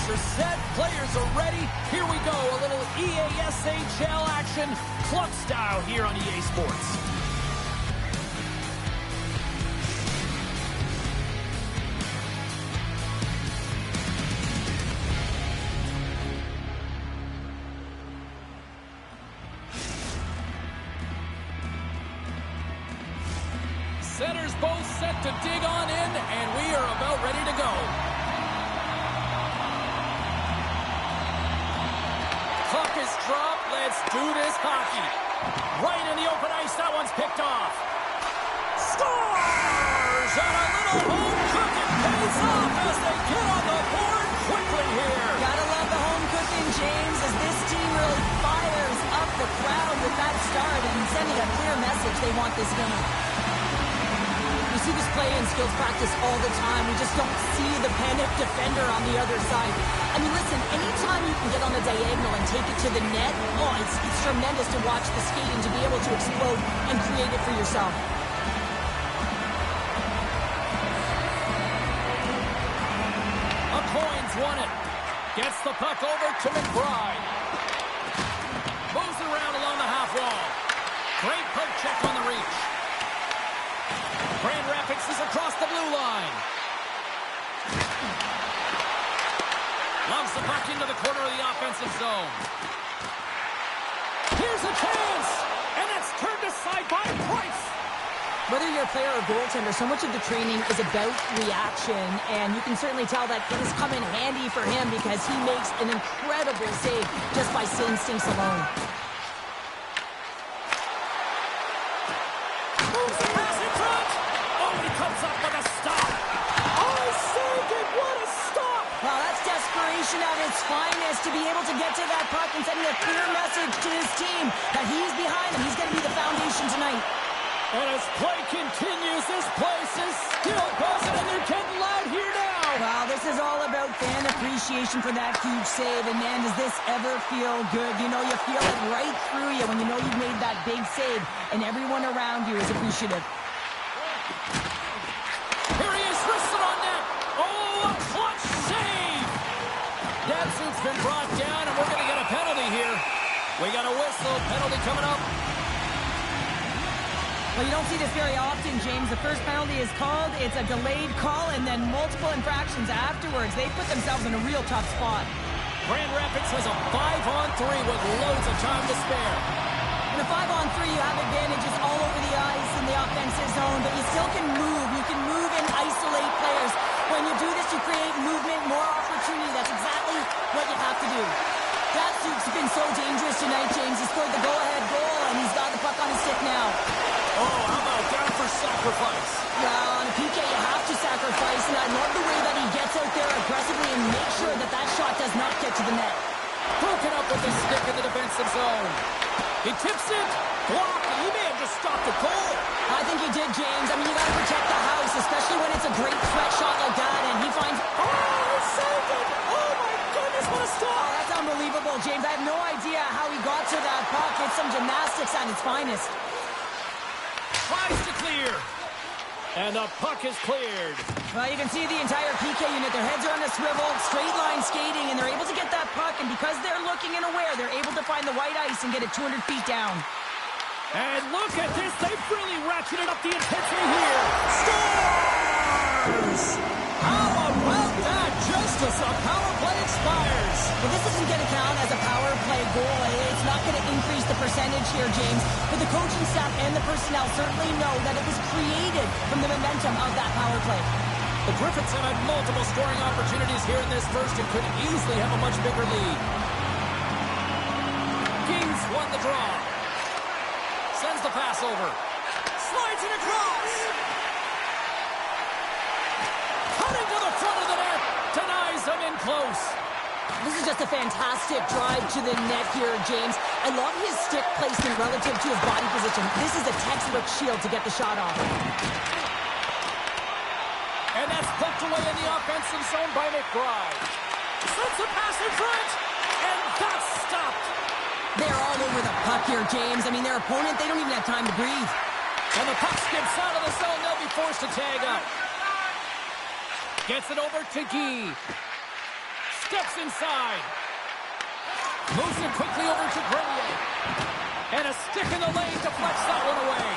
are set. Players are ready. Here we go. A little EASHL action, club style here on EA Sports. Centers both set to dig on in, and we are about ready to go. Puck is dropped. Let's do this hockey. Right in the open ice. That one's picked off. Scores! And a little home cooking pays off as they get on the board quickly here. Gotta love the home cooking, James, as this team really fires up the crowd with that start and sending a clear message they want this game. We see this play in skills practice all the time. We just don't see the panic defender on the other side. I mean, listen, anytime you can get on the diagonal and take it to the net, it's tremendous to watch the skating, to be able to explode and create it for yourself. A Coins won it. Gets the puck over to McBride. Moves it around along the half wall. Great poke check on the reach. Grand Rapids is across the blue line. Loves the puck into the corner of the offensive zone. Here's a chance! And that's turned aside by Price. Whether you're a player or goaltender, so much of the training is about reaction, and you can certainly tell that things come in handy for him because he makes an incredible save just by instincts alone. Comes up with a stop. Oh, saved it. What a stop. Wow, that's desperation at its finest to be able to get to that puck and sending a clear message to his team that he's behind him. He's going to be the foundation tonight. And as play continues, this place is still buzzing, and they're getting loud here now. Wow, this is all about fan appreciation for that huge save. And, man, does this ever feel good? You know, you feel it right through you when you know you've made that big save, and everyone around you is appreciative. Datsuk's been brought down, and we're going to get a penalty here. We got a whistle. Penalty coming up. Well, you don't see this very often, James. The first penalty is called. It's a delayed call, and then multiple infractions afterwards. They put themselves in a real tough spot. Grand Rapids has a 5-on-3 with loads of time to spare. In a 5-on-3, you have advantages all over the ice in the offensive zone, but you still can move. You can move and isolate players. When you do this, you create movement, more opportunity. That's exactly what you have to do. Datsuk's been so dangerous tonight, James. He scored the go-ahead goal, and he's got the puck on his stick now. Oh, how about down for sacrifice? Yeah, on a PK, you have to sacrifice, and I love the way that he gets out there aggressively and makes sure that that shot does not get to the net. Broken up with the stick in the defensive zone. He tips it. Blocked. He may have just stopped a goal. I think he did, James. I mean, you got to protect the house, especially when it's a great threat shot like that, and he finds... Oh, he saved it! Oh, my goodness, what a stop! Oh, that's unbelievable, James. I have no idea how he got to that puck. It's some gymnastics at its finest. Tries to clear. And the puck is cleared. Well, you can see the entire PK unit. Their heads are on a swivel, straight line skating, and they're able to get that puck, and because they're looking and aware, they're able to find the white ice and get it 200 feet down. And look at this. They've really ratcheted up the intensity here. Scores! How about that? Just as the power play expires. Well, this isn't going to count as a power play goal. It's not going to increase the percentage here, James. But the coaching staff and the personnel certainly know that it was created from the momentum of that power play. The Griffins have had multiple scoring opportunities here in this first and could easily have a much bigger lead. Kings won the draw. Sends the pass over. Slides it across. Cutting to the front of the net. Denies them in close. This is just a fantastic drive to the net here, James. I love his stick placement relative to his body position. This is a textbook shield to get the shot off. And that's poked away in the offensive zone by McBride. Sends a pass in front. And that's stopped. They're all over the puck here, James. I mean, their opponent, they don't even have time to breathe. And the puck skips out of the zone. They'll be forced to tag up. Gets it over to Guy. Steps inside. Moves it quickly over to Grenier. And a stick in the lane deflects that one away.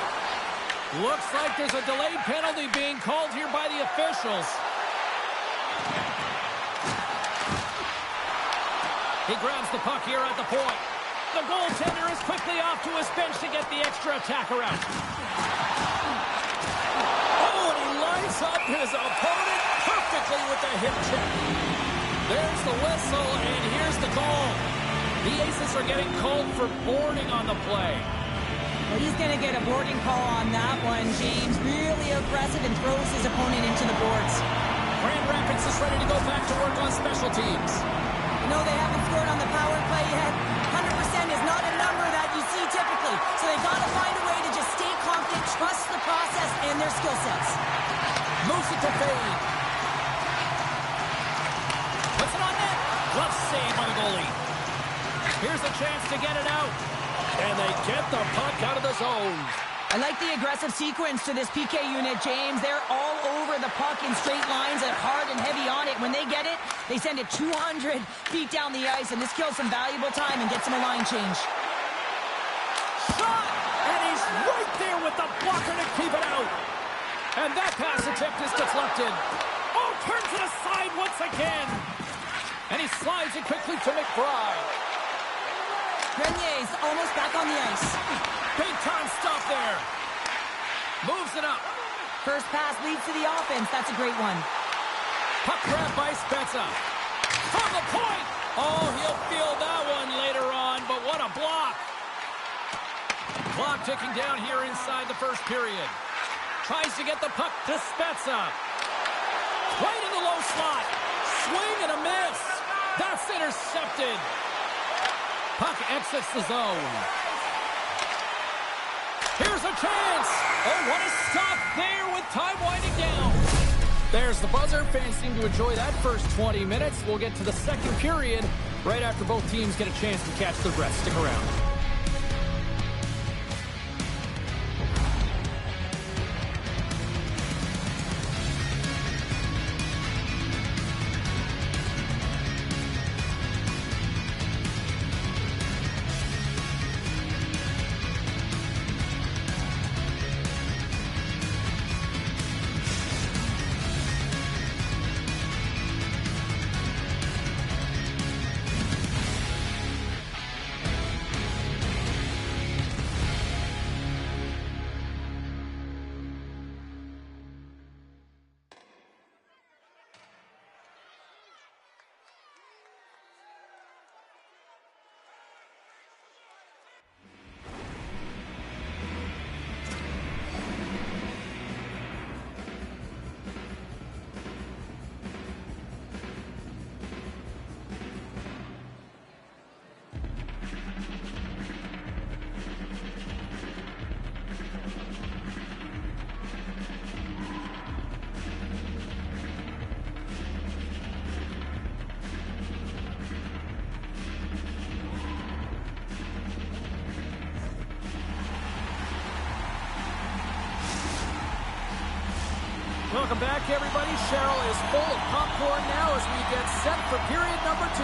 Looks like there's a delayed penalty being called here by the officials. He grabs the puck here at the point. The goaltender is quickly off to his bench to get the extra attacker out. Oh, and he lines up his opponent perfectly with the hip check. There's the whistle, and here's the goal. The Aces are getting called for boarding on the play. Well, he's going to get a boarding call on that one, James. Really aggressive and throws his opponent into the boards. Grand Rapids is ready to go back to work on special teams. You know they haven't scored on the power play yet. 100% is not a number that you see typically. So they've got to find a way to just stay confident, trust the process and their skill sets. Moves it to fade. Puts it on net. Glove save by the goalie. Here's a chance to get it out. And they get the puck out of the zone. I like the aggressive sequence to this PK unit, James. They're all over the puck in straight lines and hard and heavy on it. When they get it, they send it 200 feet down the ice, and this kills some valuable time and gets them a line change. Shot! And he's right there with the blocker to keep it out. And that pass attempt is deflected. Oh, turns it aside once again. And he slides it quickly to McBride. Grenier's almost back on the ice. Big time stop there. Moves it up. First pass leads to the offense. That's a great one. Puck grab by Spezza. From the point. Oh, he'll feel that one later on, but what a block. Clock ticking down here inside the first period. Tries to get the puck to Spezza. Right in the low slot. Swing and a miss. That's intercepted. Puck exits the zone. Here's a chance. Oh, what a stop there with time winding down. There's the buzzer. Fans seem to enjoy that first 20 minutes. We'll get to the second period right after both teams get a chance to catch their breath. Stick around. Welcome back, everybody. Cheryl is full of popcorn now as we get set for period number 2.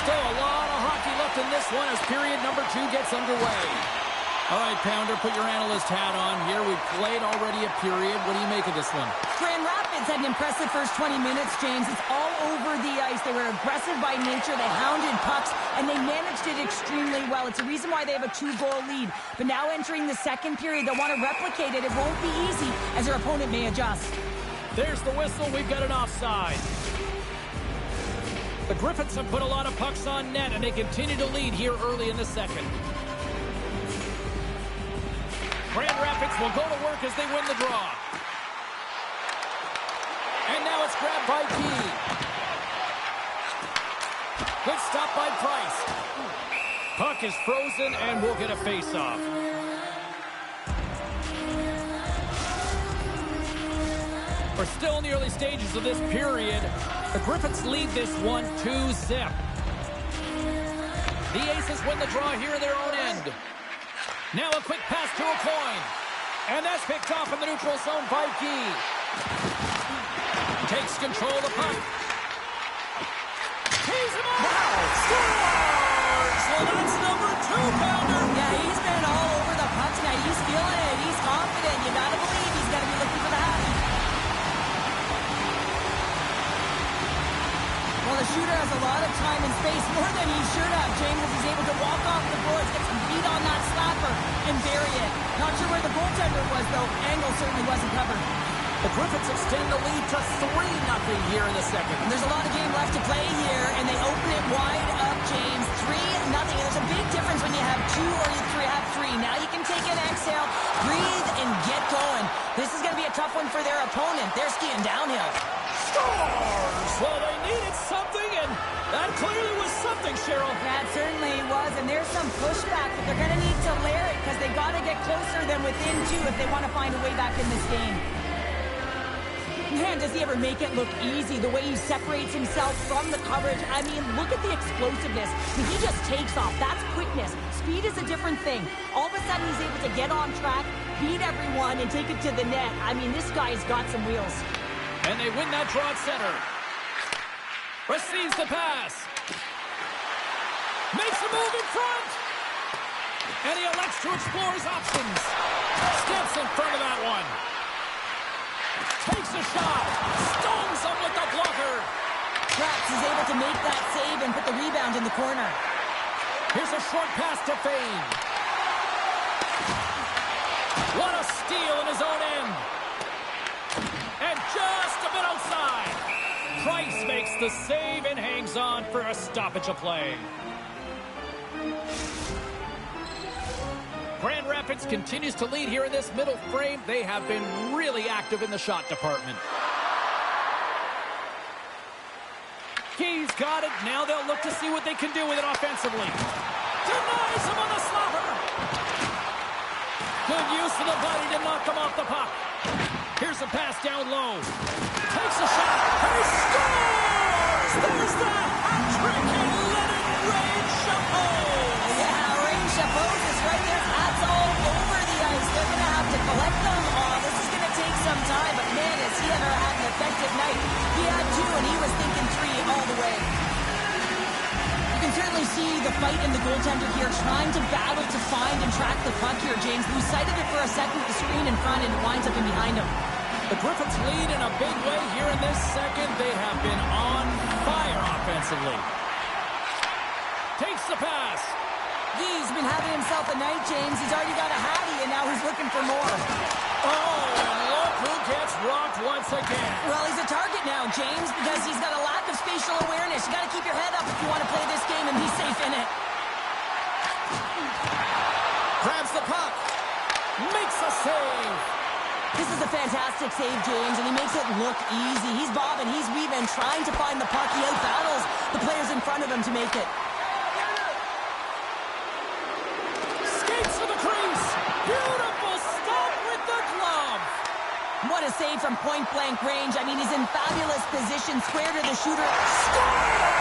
Still a lot of hockey left in this one as period number 2 gets underway. All right, Pounder, put your analyst hat on here. We've played already a period. What do you make of this one? Grand Rapids had an impressive first 20 minutes, James. It's all over the ice. They were aggressive by nature. They hounded pucks, and they managed it extremely well. It's the reason why they have a 2-goal lead. But now entering the second period, they'll want to replicate it. It won't be easy as their opponent may adjust. There's the whistle. We've got an offside. The Griffins have put a lot of pucks on net, and they continue to lead here early in the second. Grand Rapids will go to work as they win the draw. And now it's grabbed by Key. Good stop by Price. Puck is frozen, and we'll get a face-off. We're still in the early stages of this period. The Griffins lead this one 2-0. The Aces win the draw here in their own end. Now a quick pass to a coin. And that's picked off in the neutral zone by Guy. Takes control of the puck. lays him off. Wow. Scores! Well, that's number 2-pounder. Yeah, he's been all over the puck tonight. He's feeling it. He's confident. You gotta believe he's gotta be looking for the happy. Well, the shooter has a lot of time and space, more than he should have, James, as he's able to walk off the boards, get some feet on that slapper, and bury it. Not sure where the goaltender was, though. Angle certainly wasn't covered. The Griffins extend the lead to 3-0 here in the second. And there's a lot of game left to play here, and they open it wide up, James. 3-0. There's a big difference when you have two or you have three. Now you can take an exhale, breathe, and get going. This is going to be a tough one for their opponent. They're skiing downhill. Scores! Well, they needed something, and that clearly was something, Cheryl. That certainly was, and there's some pushback, but they're going to need to layer it because they've got to get closer than within two if they want to find a way back in this game. Man, does he ever make it look easy, the way he separates himself from the coverage. I mean, look at the explosiveness. He just takes off. That's quickness. Speed is a different thing. All of a sudden, he's able to get on track, beat everyone, and take it to the net. I mean, this guy's got some wheels. And they win that draw at center. Receives the pass. Makes a move in front. And he elects to explore his options. Steps in front of that one. Takes a shot. Stones him with the blocker. Traps is able to make that save and put the rebound in the corner. Here's a short pass to Fane. What a steal in his own end. And just a bit outside. Price makes the save and hangs on for a stoppage of play. Grand Rapids continues to lead here in this middle frame. They have been really active in the shot department. He's got it. Now they'll look to see what they can do with it offensively. Denies him on the slapper. Good use of the body to knock him off the puck. Here's a pass down low. Takes a shot. And he scores! There's the hat trick and let it rain Chapeau. Yeah, rain Chapeau is right there. Hats all over the ice. They're going to have to collect them all. This is going to take some time, but man, has he ever had an effective night. He had two, and he was thinking three all the way. You can certainly see the fight in the goaltender here, trying to battle to find and track the puck here, James. Lose sight of it for a second with the screen in front, and it winds up in behind him. The Griffins lead in a big way here in this second. They have been on fire offensively. Takes the pass. He's been having himself a night, James. He's already got a hattie, and now he's looking for more. Oh, and look who gets rocked once again. Well, he's a target now, James, because he's got a lack of spatial awareness. You got to keep your head up if you want to play this game and be safe in it. Grabs the puck. Makes a save. This is a fantastic save, James, and he makes it look easy. He's bobbing, he's weaving, trying to find the puck. He out-battles the players in front of him to make it. Skates to the crease. Beautiful stop with the glove. What a save from point-blank range. I mean, he's in fabulous position, square to the shooter. Score!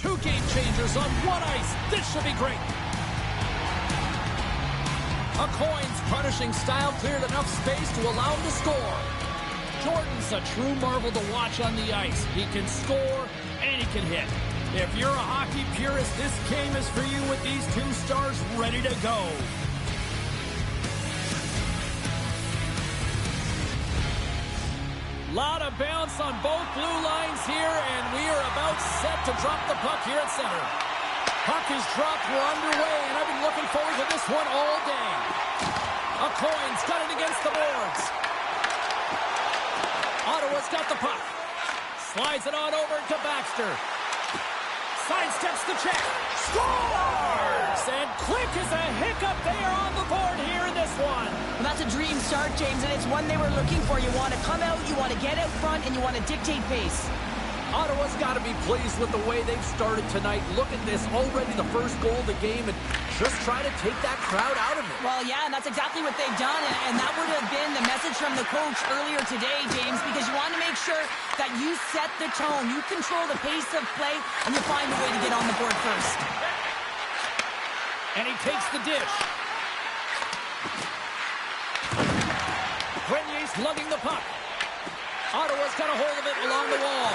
Two game changers on one ice. This should be great. A coin's punishing style cleared enough space to allow him to score. Jordan's a true marvel to watch on the ice. He can score and he can hit. If you're a hockey purist, this game is for you with these two stars ready to go. Lot of bounce on both blue lines here, and we are about set to drop the puck here at center. Puck is dropped, we're underway, and I've been looking forward to this one all day. A coin's got it against the boards. Ottawa's got the puck. Slides it on over to Baxter. Sidesteps the check. Scores! And quick as a hiccup, they are on the board here in this one. Well, that's a dream start, James, and it's one they were looking for. You want to come out, you want to get out front, and you want to dictate pace. Ottawa's got to be pleased with the way they've started tonight. Look at this, already the first goal of the game, and just try to take that crowd out of it. Well, yeah, and that's exactly what they've done, and that would have been the message from the coach earlier today, James, because you want to make sure that you set the tone, you control the pace of play, and you find a way to get on the board first. And he takes the dish. Grenier's lugging the puck. Ottawa's got a hold of it along the wall.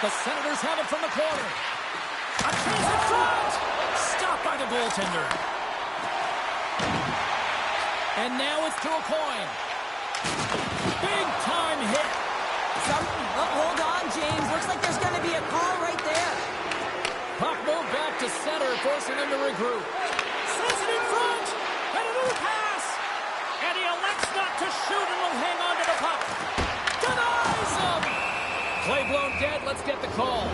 The Senators have it from the corner. A chance in front! Stopped by the goaltender. And now it's to a coin. Big time hit. Hold on, James. Looks like there's going to be a call right there. Puck moved back to center, forcing him to regroup. Sends it in front. And a new pass. And he elects not to shoot and will hang on to the puck. Denies him. Play blown dead. Let's get the call.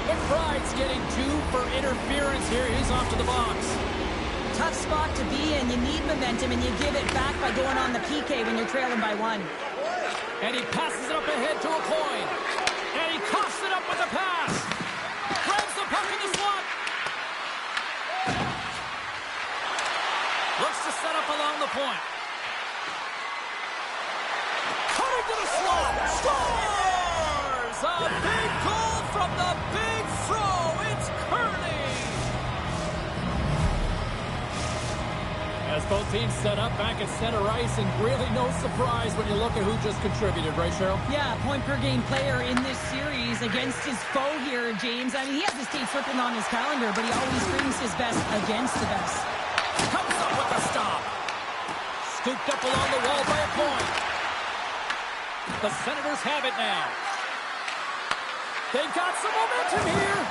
McBride's getting 2 for interference here. He's off to the box. Tough spot to be in. You need momentum, and you give it back by going on the PK when you're trailing by 1. And he passes it up ahead to a coin. And he coughs it up with a pass. Grabs the puck in the slot. Looks to set up along the point. Cutting to the slot. Scores! A big goal from the big throw. It's Kearney. As both teams set up back at center ice, and really no surprise when you look at who just contributed, right, Cheryl? Yeah, point-per-game player in this series against his foe here, James. I mean, he has the state slipping on his calendar, but he always brings his best against the best. Comes up with a stop. Scooped up along the wall by a point. The Senators have it now. They've got some momentum here.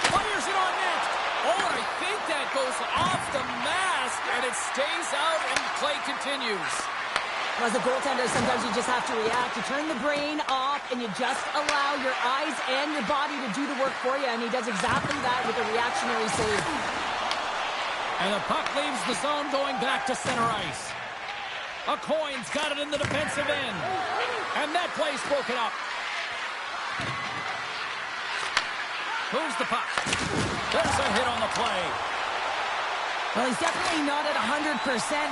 Fires it on net. Oh, and I think that goes off the mask, and it stays out, and play continues. Well, as a goaltender, sometimes you just have to react. You turn the brain off, and you just allow your eyes and your body to do the work for you, and he does exactly that with a reactionary save. And the puck leaves the zone going back to center ice. A coin's got it in the defensive end. And that play's broken up. Moves the puck. There's a hit on the play. Well, he's definitely not at 100%,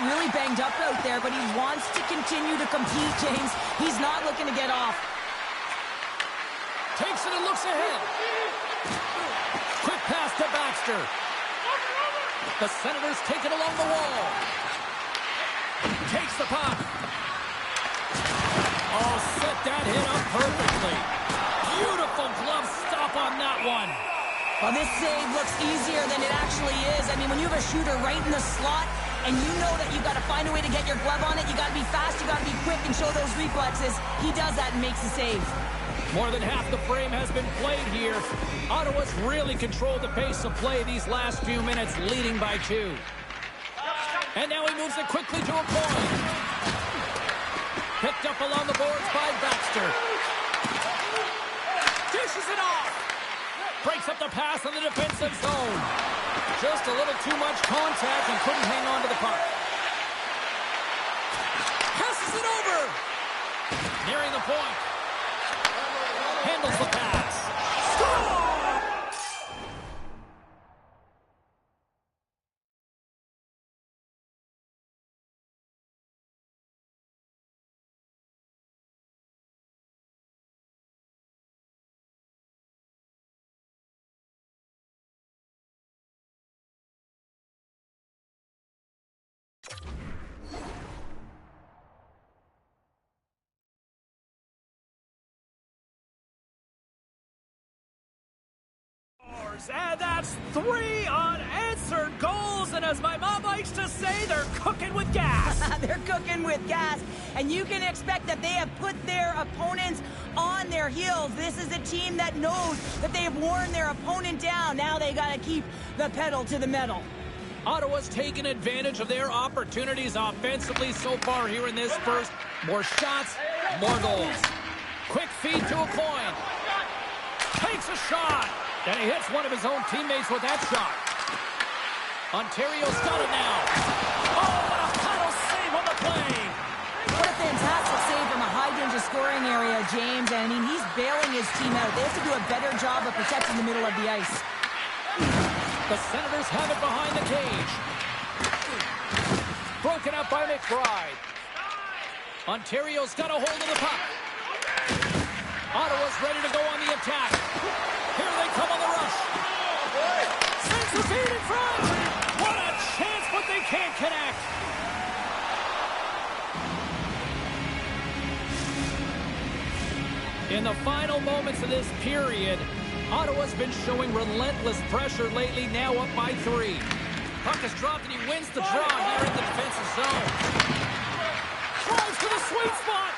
really banged up out there, but he wants to continue to compete, James. He's not looking to get off. Takes it and looks ahead. Quick pass to Baxter. The Senators take it along the wall. Takes the puck. Oh, set that hit up perfectly. Beautiful glove stop on that one. Well, this save looks easier than it actually is. I mean, when you have a shooter right in the slot and you know that you've got to find a way to get your glove on it, you got to be fast, you got to be quick and show those reflexes. He does that and makes the save. More than half the frame has been played here. Ottawa's really controlled the pace of play these last few minutes, leading by 2. And now he moves it quickly to a point. Picked up along the boards by Baxter. Dishes it off. Breaks up the pass in the defensive zone. Just a little too much contact and couldn't hang on to the puck. Passes it over. Nearing the point. Handles the pass. Score! scores. And that's 3 unanswered goals. And as my mom likes to say, they're cooking with gas. They're cooking with gas. And you can expect that they have put their opponents on their heels. This is a team that knows that they have worn their opponent down. Now they got to keep the pedal to the metal. Ottawa's taken advantage of their opportunities offensively so far here in this first. More shots, more goals. Quick feed to a coin. Takes a shot. And he hits one of his own teammates with that shot. Ontario's got it now. Oh, what a final save on the play. What a fantastic save from a high-danger scoring area, James. And, I mean, he's bailing his team out. They have to do a better job of protecting the middle of the ice. The Senators have it behind the cage. Broken up by McBride. Ontario's got a hold of the puck. Ottawa's ready to go on the attack. Here they come on the rush. Sends the feed in front. What a chance, but they can't connect. In the final moments of this period, Ottawa's been showing relentless pressure lately, now up by 3. Puck is dropped and he wins the draw here in the defensive zone. Drives to the sweet spot.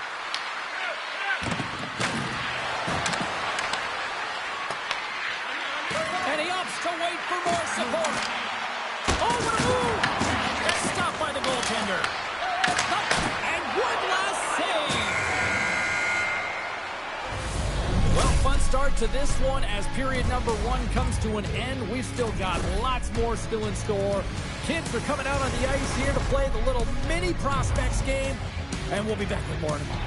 And he opts to wait for more support. Oh, what a move! That's stopped by the goaltender. And one last save. Well, fun start to this one as period number 1 comes to an end. We've still got lots more still in store. Kids are coming out on the ice here to play the little mini prospects game, and we'll be back with more in a moment.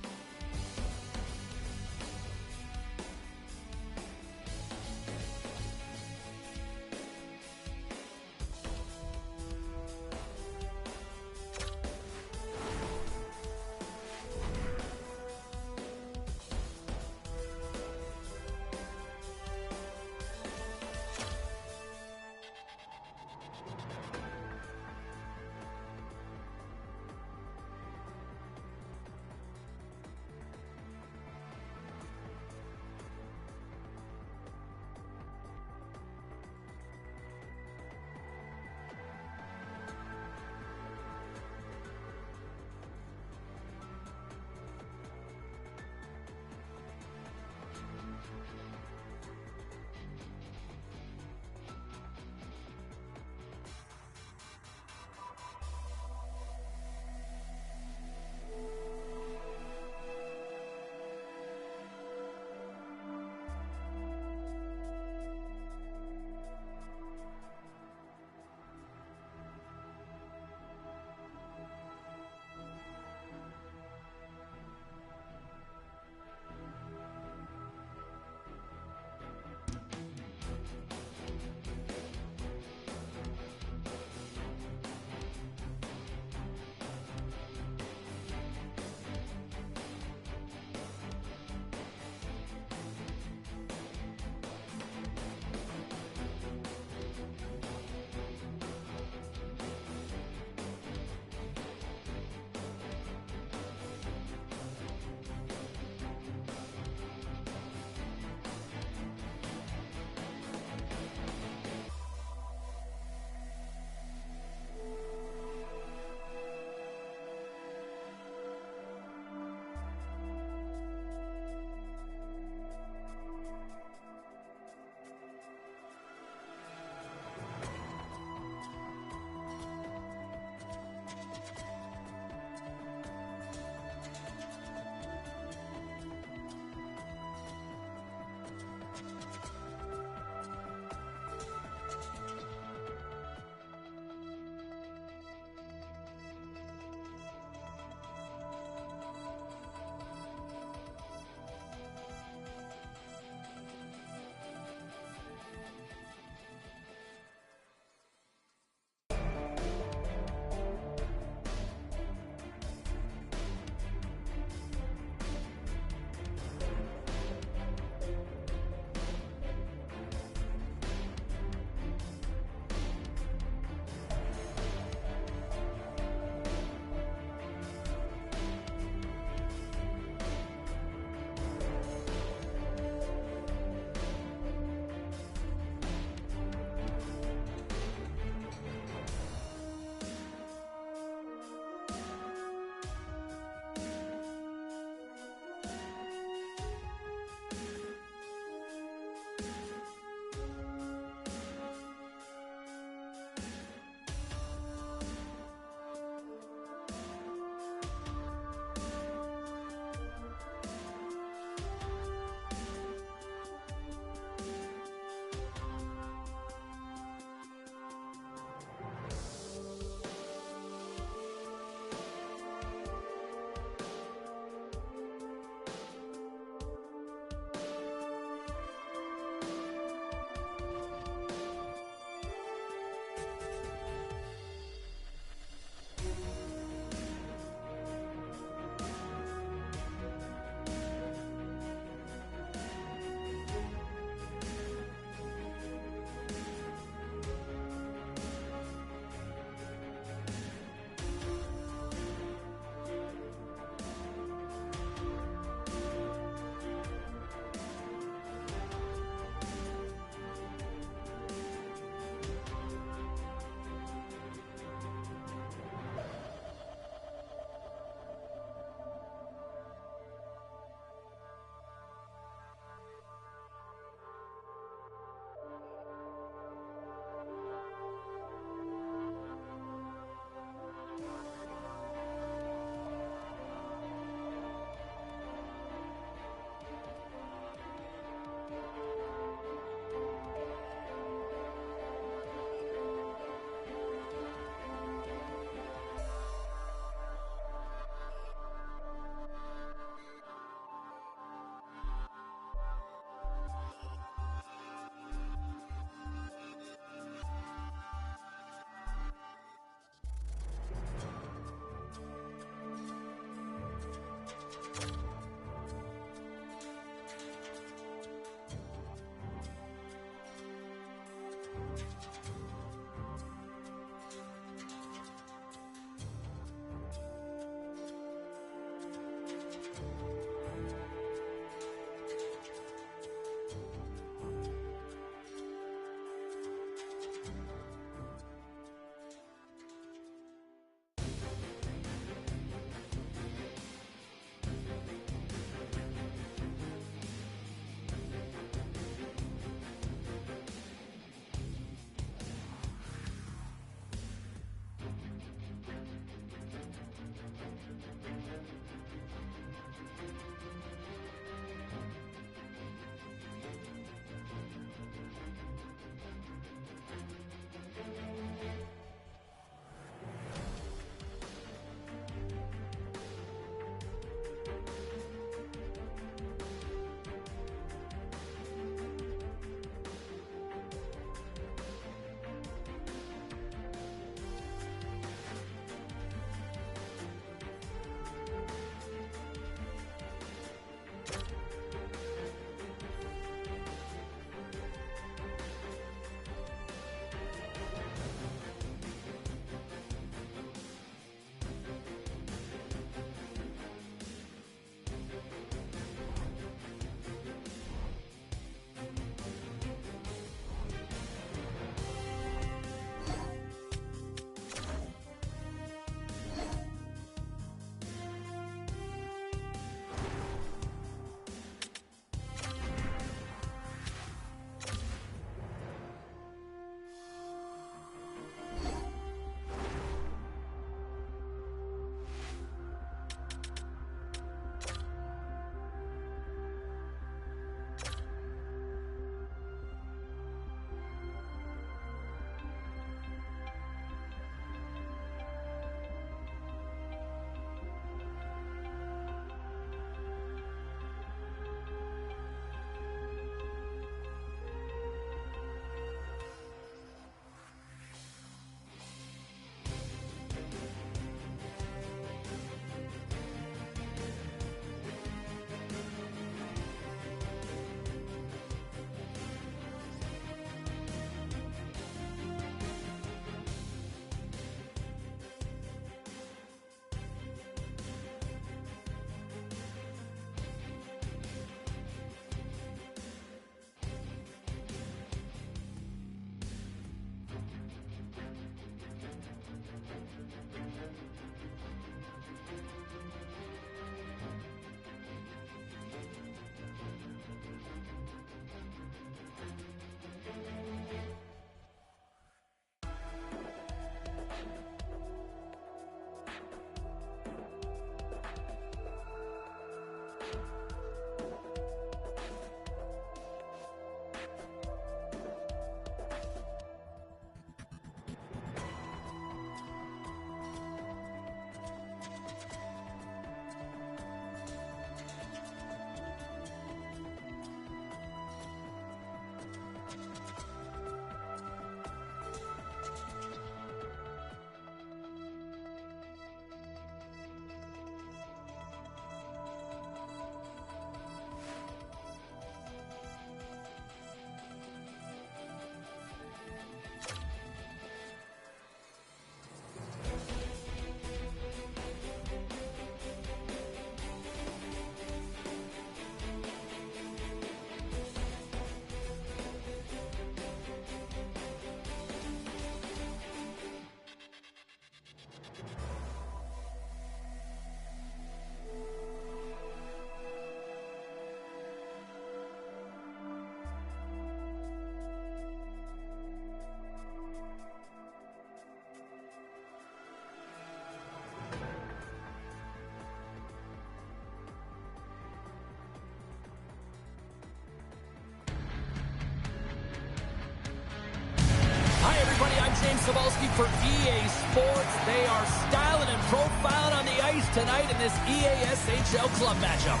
James Cebulski for EA Sports. They are styling and profiling on the ice tonight in this EASHL club matchup.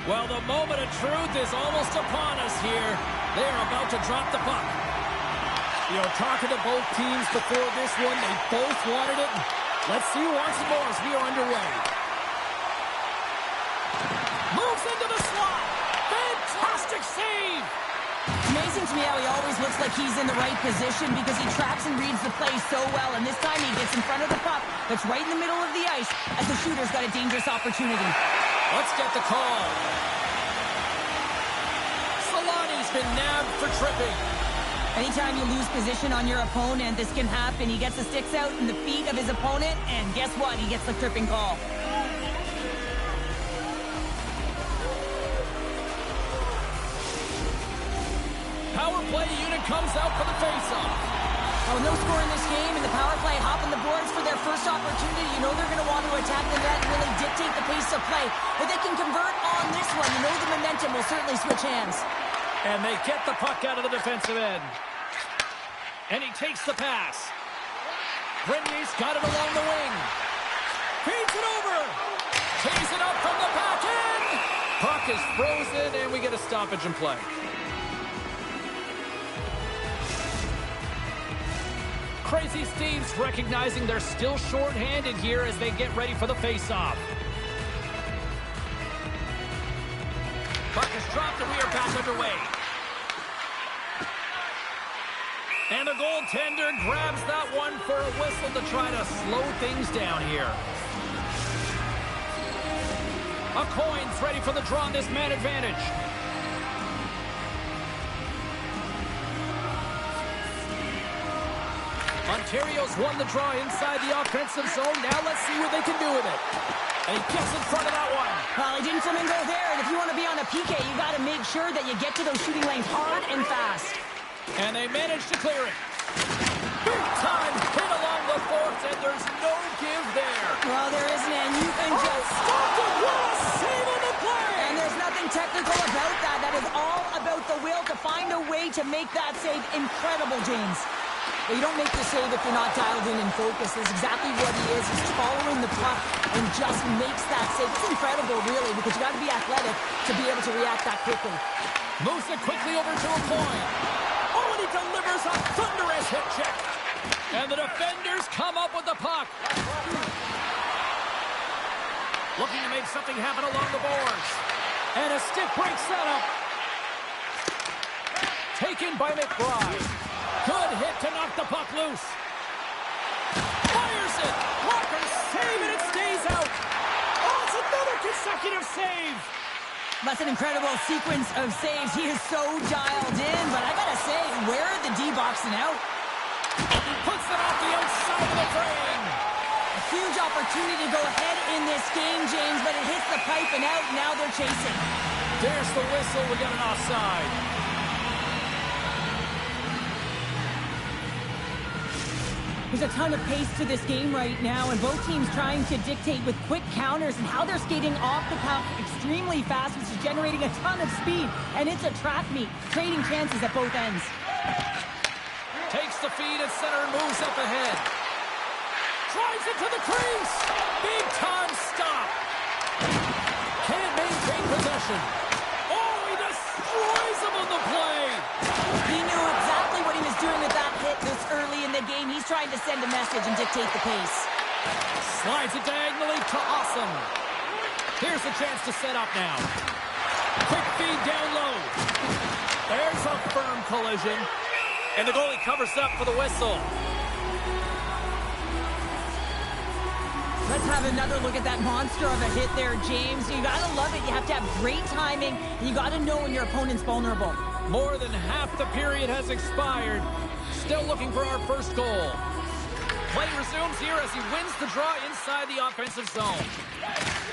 Well, the moment of truth is almost upon us here. They are about to drop the puck. You know, talking to both teams before this one, they both wanted it. Let's see who wants it more as we are underway. Moves into the slot. Fantastic save. Amazing to me how he always looks like he's in the right position because he tracks and reads the play so well. And this time he gets in front of the puck that's right in the middle of the ice as the shooter's got a dangerous opportunity. Let's get the call. Solani's been nabbed for tripping. Anytime you lose position on your opponent, this can happen. He gets the sticks out in the feet of his opponent, and guess what? He gets the tripping call. Power play unit comes out for the faceoff. Oh, no score in this game, and the power play hopping the boards for their first opportunity. You know they're going to want to attack the net and really dictate the pace of play. If they can convert on this one, you know the momentum will certainly switch hands. And they get the puck out of the defensive end. And he takes the pass. Grenier's got it along the wing. Feeds it over. Tees it up from the back end. Puck is frozen, and we get a stoppage in play. Crazy Steve's recognizing they're still short-handed here as they get ready for the face-off. Puck is dropped, and we are back underway. And the goaltender grabs that one for a whistle to try to slow things down here. A coin's ready for the draw on this man advantage. Ontario's won the draw inside the offensive zone. Now let's see what they can do with it. And he gets in front of that one. Well, he didn't flamingo there, and if you want to be on a PK, you got to make sure that you get to those shooting lanes hard and fast. And they manage to clear it. Big time hit along the boards, and there's no give there. Well, there isn't, and you can just... Stopped it! What a save on the play! And there's nothing technical about that. That is all about the will to find a way to make that save incredible, James. Well, you don't make the save if you're not dialed in and focused. That's exactly what he is. He's following the puck and just makes that save. It's incredible, really, because you got to be athletic to be able to react that quickly. Moves it quickly over to a point. Oh, and he delivers a thunderous hit check. And the defenders come up with the puck. Looking to make something happen along the boards. And a stick break setup. Taken by McBride. Good hit to knock the puck loose. Fires it. Walker save, and it stays out. Oh, it's another consecutive save. That's an incredible sequence of saves. He is so dialed in, but I gotta say, where are the D-boxing out? He puts it off the outside of the frame. A huge opportunity to go ahead in this game, James, but it hits the pipe and out. Now they're chasing. There's the whistle. We got an offside. There's a ton of pace to this game right now, and both teams trying to dictate with quick counters and how they're skating off the puck extremely fast, which is generating a ton of speed. And it's a track meet, trading chances at both ends. Takes the feed at center and moves up ahead. Drives it to the crease. Big time stop. Can't maintain possession. Oh, he destroys him on the play. He knew exactly what he was doing with that hit this early in the game. He's trying to send a message and dictate the pace. Slides it diagonally to Awesome. Here's a chance to set up now. Quick feed down low. There's a firm collision. And the goalie covers up for the whistle. Let's have another look at that monster of a hit there, James. You got to love it. You have to have great timing. And you got to know when your opponent's vulnerable. More than half the period has expired. Still looking for our first goal. Play resumes here as he wins the draw inside the offensive zone.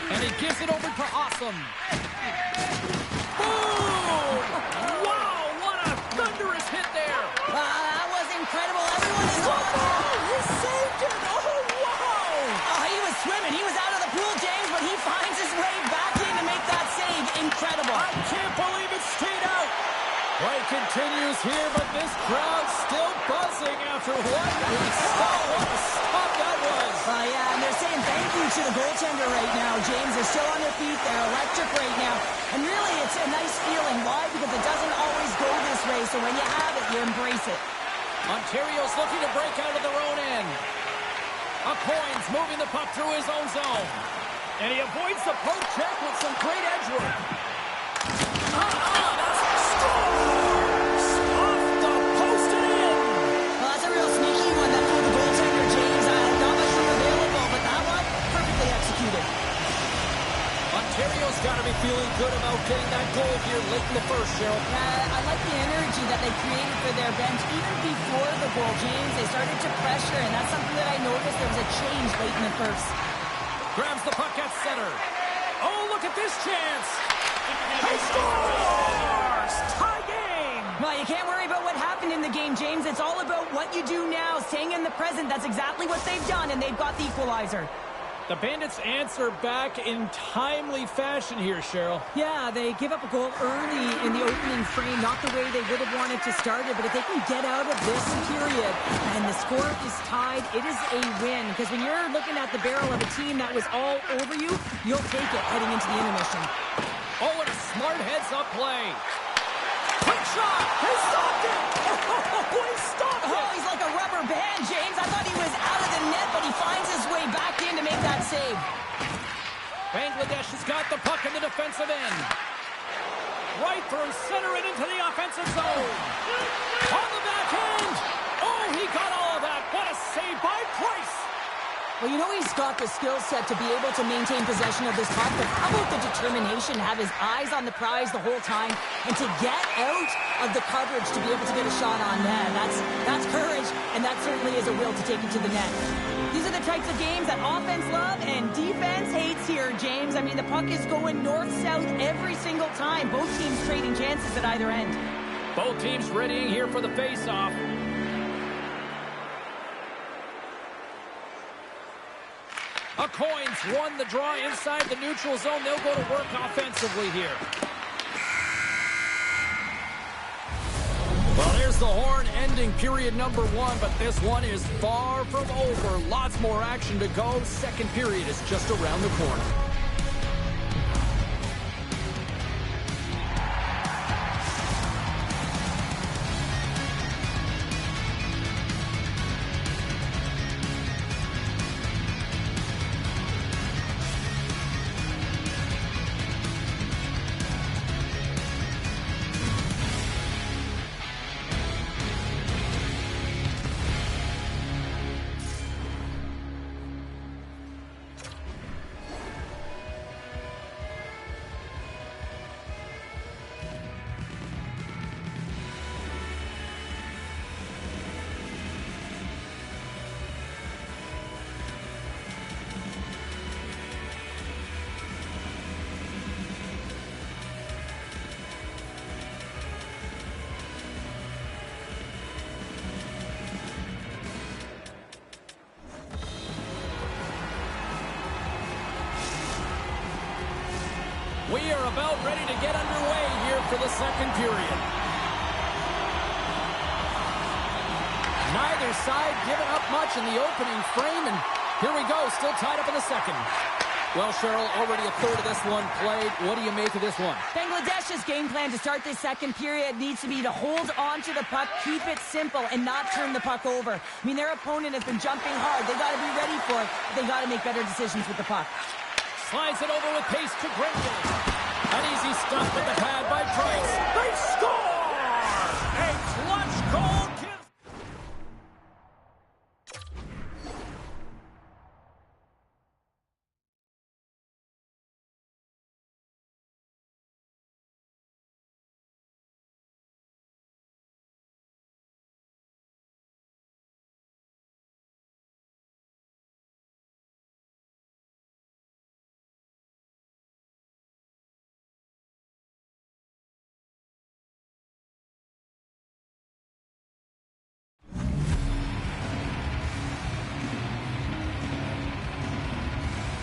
And he gives it over to Awesome. Boom! Wow, what a thunderous hit there. That was incredible. Everyone is on. here, but this crowd's still buzzing after what we saw. What a stop that was. Yeah, and they're saying thank you to the goaltender right now, James. They're still on their feet. They're electric right now. And really, it's a nice feeling. Why? Because it doesn't always go this way. So when you have it, you embrace it. Ontario's looking to break out of their own end. Coins moving the puck through his own zone. And he avoids the poke check with some great edge work. Scores! Off the post and in! Well, that's a real sneaky one. That fooled the goaltender, James. Not much room available, but that one, perfectly executed. Ontario's got to be feeling good about getting that goal here late in the first, Cheryl. I like the energy that they created for their bench. Even before the goal, James, they started to pressure, and that's something that I noticed. There was a change late in the first. Grabs the puck at center. Oh, look at this chance. He scores! Tie game! Well, you can't worry about what happened in the game, James. It's all about what you do now, staying in the present. That's exactly what they've done, and they've got the equalizer. The Bandits answer back in timely fashion here, Cheryl. Yeah, they give up a goal early in the opening frame, not the way they would have wanted to start it, but if they can get out of this period and the score is tied, it is a win. Because when you're looking at the barrel of a team that was all over you, you'll take it heading into the intermission. Oh, what a smart heads-up play. Quick shot! He stopped it! Oh, he stopped it! Oh, he's like a rubber band, James. I thought he was out of the net, but he finds his way back in to make that save. Bangladesh has got the puck in the defensive end. Right through center and into the offensive zone. On the backhand. Oh, he got all of that. What a save by Price. Well, you know he's got the skill set to be able to maintain possession of this puck, but how about the determination, have his eyes on the prize the whole time, and to get out of the coverage to be able to get a shot on net. That's courage, and that certainly is a will to take it to the net. These are the types of games that offense love and defense hates here, James. I mean, the puck is going north-south every single time. Both teams trading chances at either end. Both teams readying here for the face-off. Coins won the draw inside the neutral zone. They'll go to work offensively here. Well, there's the horn ending period number one, but this one is far from over. Lots more action to go. Second period is just around the corner. We are about ready to get underway here for the second period. Neither side giving up much in the opening frame, and here we go, still tied up in the second. Well, Cheryl, already a third of this one played. What do you make of this one? Bangladesh's game plan to start this second period needs to be to hold on to the puck, keep it simple, and not turn the puck over. I mean, their opponent has been jumping hard. They got to be ready for it. They got to make better decisions with the puck. Slides it over with pace to Grenier. An easy stop at the pad by Price. They score! A clutch goal.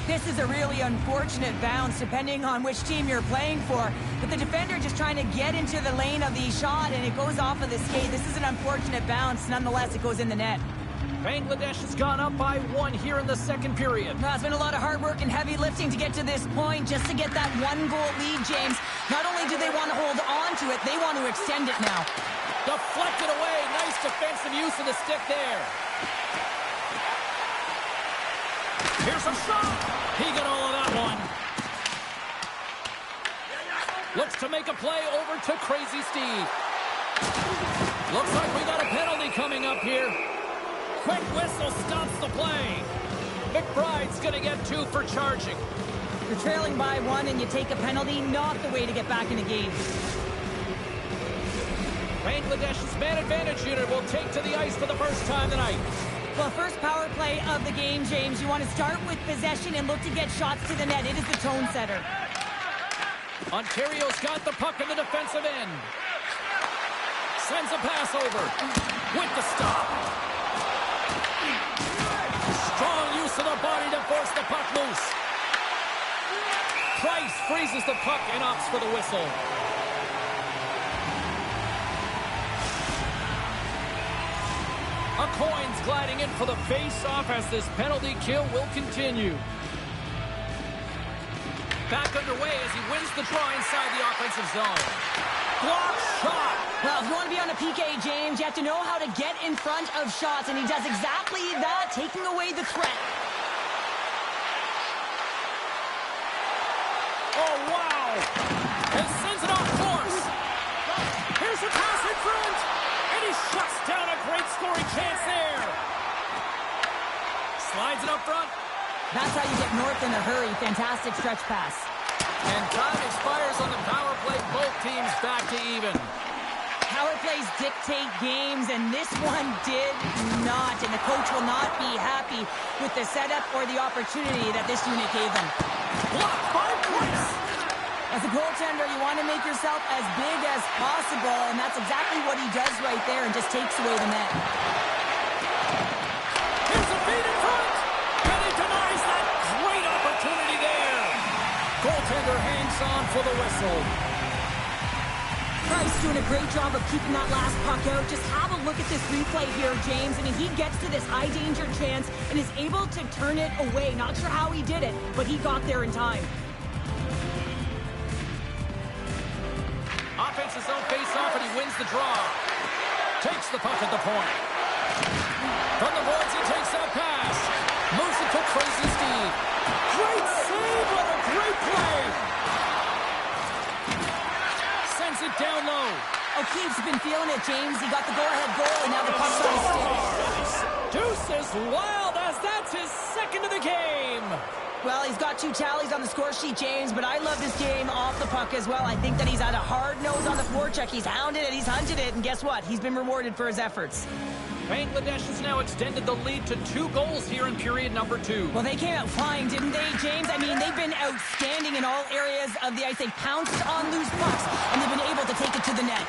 This is a really unfortunate bounce, depending on which team you're playing for. But the defender just trying to get into the lane of the shot, and it goes off of the skate. This is an unfortunate bounce. Nonetheless, it goes in the net. Bangladesh has gone up by 1 here in the second period. Well, it's been a lot of hard work and heavy lifting to get to this point, just to get that 1-goal lead, James. Not only do they want to hold on to it, they want to extend it now. Deflected away. Nice defensive use of the stick there. Here's a shot. He got all of that one. Looks to make a play over to Crazy Steve. Looks like we got a penalty coming up here. Quick whistle stops the play. McBride's going to get 2 for charging. You're trailing by 1 and you take a penalty, not the way to get back in a game. Bangladesh's man advantage unit will take to the ice for the first time tonight. Well, first power play of the game, James. You want to start with possession and look to get shots to the net. It is the tone setter. Ontario's got the puck in the defensive end. Sends a pass over. With the stop. Strong use of the body to force the puck loose. Price freezes the puck and opts for the whistle. A coin's gliding in for the face-off as this penalty kill will continue. Back underway as he wins the draw inside the offensive zone. Block shot. Well, if you want to be on a PK, James, you have to know how to get in front of shots, and he does exactly that, taking away the threat. Oh, wow. And sends it off course. Here's a pass in front. And he shuts down a great scoring chance there. Slides it up front. That's how you get north in a hurry. Fantastic stretch pass. And time expires on the power play. Both teams back to even. Power plays dictate games, and this one did not. And the coach will not be happy with the setup or the opportunity that this unit gave them. Blocked by Price. As a goaltender, you want to make yourself as big as possible, and that's exactly what he does right there and just takes away the net. Here's a feed in front, and he denies that great opportunity there. Goaltender hangs on for the whistle. Price doing a great job of keeping that last puck out. Just have a look at this replay here, James. I mean, he gets to this high-danger chance and is able to turn it away. Not sure how he did it, but he got there in time. Offensive zone face-off, and he wins the draw. Takes the puck at the point. From the boards, he takes that pass. Moves it to Crazy Steve. Great save, what a great play. Sends it down low. O'Keefe's been feeling it, James. He got the go-ahead goal, and now the puck's on his stick. Deuces wild as that's his second of the game. Well, he's got 2 tallies on the score sheet, James, but I love this game off the puck as well. I think that he's had a hard nose on the forecheck. He's hounded it, he's hunted it, and guess what? He's been rewarded for his efforts. Bangladesh has now extended the lead to 2 goals here in period number 2. Well, they came out flying, didn't they, James? I mean, they've been outstanding in all areas of the ice. They've pounced on loose pucks, and they've been able to take it to the net.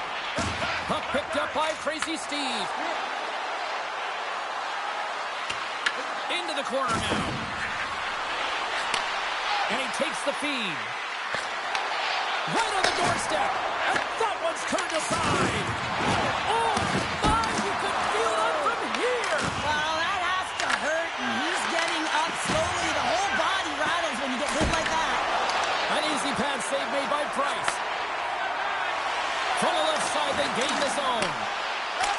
Puck picked up by Crazy Steve. Into the corner now. And he takes the feed. Right on the doorstep. And that one's turned aside. Oh, my, you could feel it from here. Well, that has to hurt, and he's getting up slowly. The whole body rattles when you get hit like that. An easy pad save made by Price. From the left side, they gain the zone.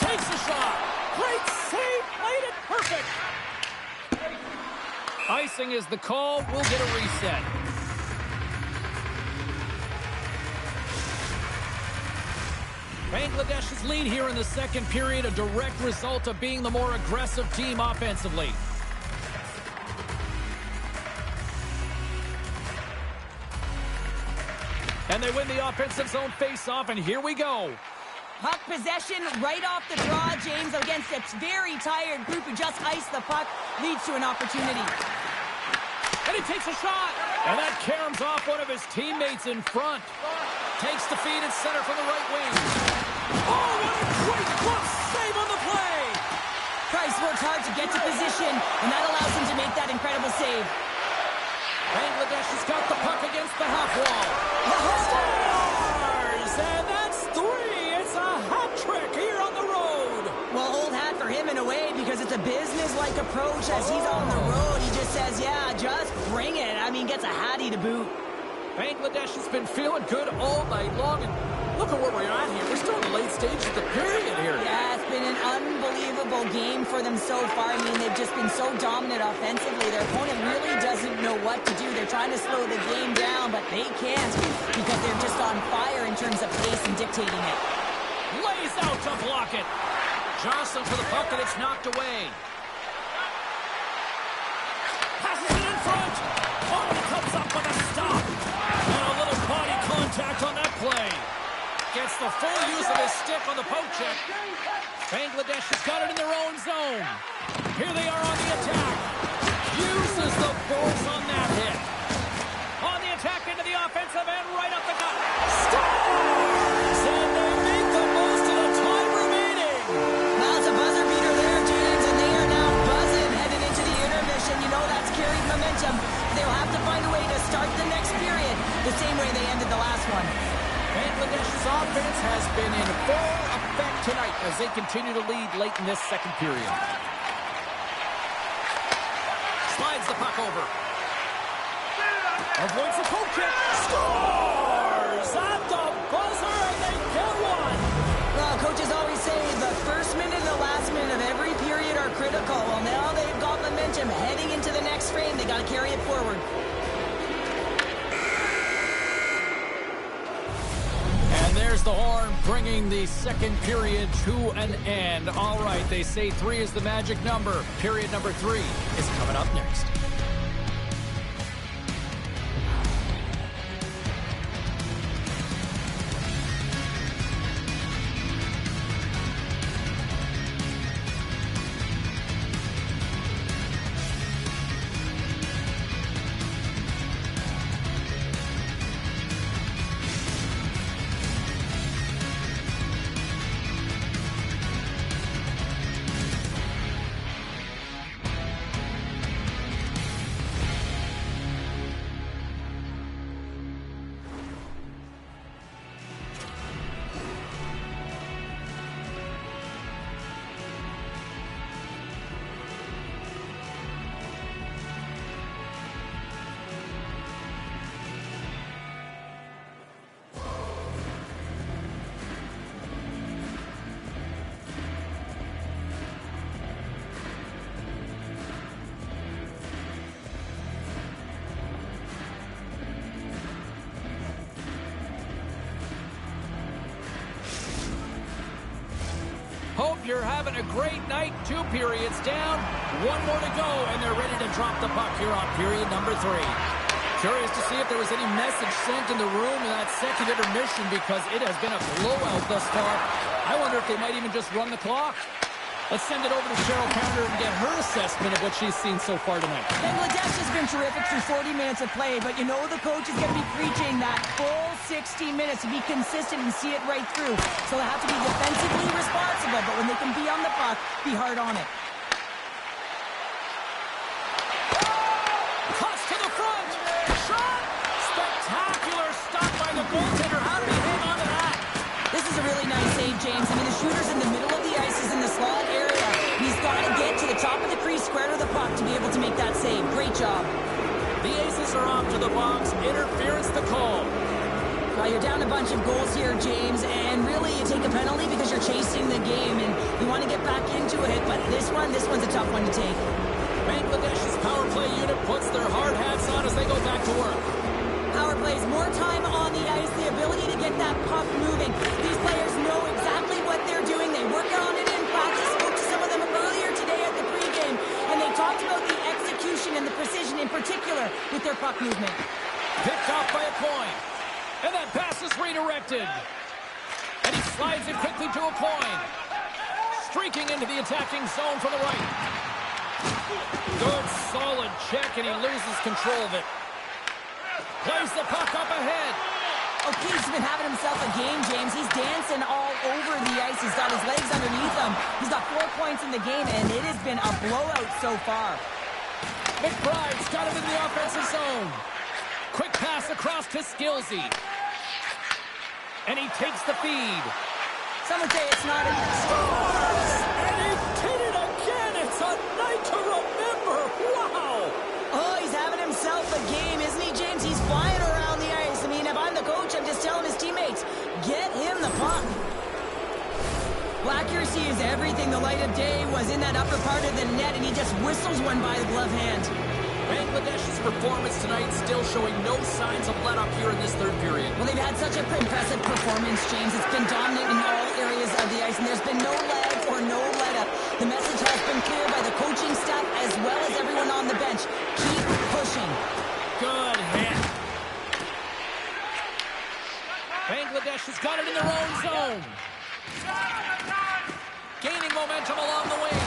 Takes a shot. Great save. Played it perfect. Icing is the call. We'll get a reset. Bangladesh's lead here in the second period, a direct result of being the more aggressive team offensively. And they win the offensive zone face-off, and here we go. Puck possession right off the draw, James, against a very tired group who just iced the puck, leads to an opportunity. And he takes a shot. And that caroms off one of his teammates in front. Takes the feed at center from the right wing. Oh, what a great glove save on the play. Price works hard to get to position, and that allows him to make that incredible save. the half wall. Scores! And that's 3. It's a hat trick here on the road. Well, old hat for him in a way because it's a business-like approach as he's on the road. He just says, yeah, just bring it. I mean, gets a hattie to boot. Bangladesh has been feeling good all night long, and look at where we're at here. We're still in the late stages of the period here. Yeah, it's been an unbelievable game for them so far. I mean, they've just been so dominant offensively. Their opponent really doesn't know what to do. They're trying to slow the game down, but they can't because they're just on fire in terms of pace and dictating it. Lays out to block it. Johnson for the puck, and it's knocked away. Passes it in front. Oh, he comes up with a stop. And a little body contact on that play. Gets the full use of his stick on the poke check. Bangladesh has got it in their own zone. Here they are on the attack. Uses the force on that hit. On the attack into the offensive end, right up the gut. Scores! And they make the most of the time remaining. Well, it's a buzzer beater there, James, and they are now buzzing heading into the intermission. You know that's carried momentum. They'll have to find a way to start the next period the same way they ended the last one. Bangladesh's offense has been in full effect tonight as they continue to lead late in this second period. Slides the puck over. Avoids the poke check. Scores! At the buzzer, and they get one! Well, coaches always say the first minute and the last minute of every period are critical. Well, now they've got momentum heading into the next frame. They got to carry it forward. And there's the horn bringing the second period to an end. All right, they say 3 is the magic number. Period number 3 is coming up next. Hope you're having a great night. 2 periods down, 1 more to go, and they're ready to drop the puck here on period number 3. Curious to see if there was any message sent in the room in that second intermission because it has been a blowout thus far. I wonder if they might even just run the clock. Let's send it over to Cheryl Pounder and get her assessment of what she's seen so far tonight. Bangladesh has been terrific through 40 minutes of play, but you know the coach is going to be preaching that full 60 minutes to be consistent and see it right through. So they have to be defensively responsible, but when they can be on the puck, be hard on it. Cuts to the front. Shot. Spectacular stop by the goaltender. How did he hang on to that? This is a really nice save, James. I mean, the shooter's in the middle of the ice, is in the slot area. He's got to get to the top of the crease, square to the puck to be able to make that save. Great job. The Aces are off to the box. Interference the call. You're down a bunch of goals here, James, and really you take a penalty because you're chasing the game and you want to get back into it, but this one's a tough one to take. Bangladesh's power play unit puts their hard hats on as they go back to work. Power plays, more time on the ice, the ability to get that puck moving. These players know exactly what they're doing. They work on it in practice. Spoke to some of them earlier today at the pregame, and they talked about the execution and the precision in particular with their puck movement. Picked off by a coin. And that pass is redirected. And he slides it quickly to a coin. Streaking into the attacking zone from the right. Good, solid check, and he loses control of it. Plays the puck up ahead. O'Keefe's been having himself a game, James. He's dancing all over the ice. He's got his legs underneath him. He's got 4 points in the game, and it has been a blowout so far. McBride's got it in the offensive zone. Quick pass. pass across to Skillsy. And he takes the feed. Some would say it's not a... Scores! And he did it again! It's a night to remember! Wow! Oh, he's having himself a game, isn't he, James? He's flying around the ice. I mean, if I'm the coach, I'm just telling his teammates, get him the puck. Well, accuracy is everything. The light of day was in that upper part of the net, and he just whistles one by the glove hand. Bangladesh's performance tonight still showing no signs of let-up here in this third period. Well, they've had such an impressive performance, James. It's been dominant in all areas of the ice, and there's been no lag or no let-up. The message has been clear by the coaching staff as well as everyone on the bench. Keep pushing. Good hit. Bangladesh has got it in their own zone. Gaining momentum along the wing.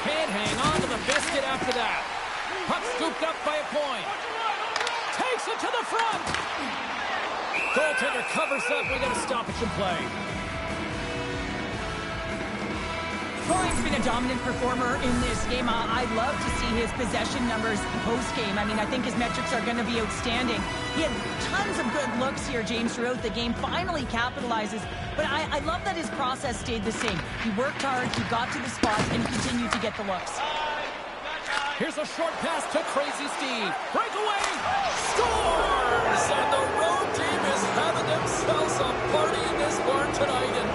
Can't hang on to the biscuit after that. Puck scooped up by a point. Takes it to the front. Goaltender covers up. We got a stoppage in play. Corey's been a dominant performer in this game. I'd love to see his possession numbers post-game. I mean, I think his metrics are going to be outstanding. He had tons of good looks here, James, throughout the game. Finally capitalizes. But I love that his process stayed the same. He worked hard, he got to the spots, and he continued to get the looks. Here's a short pass to Crazy Steve. Breakaway! Scores! And the road team is having themselves a party in this barn tonight. And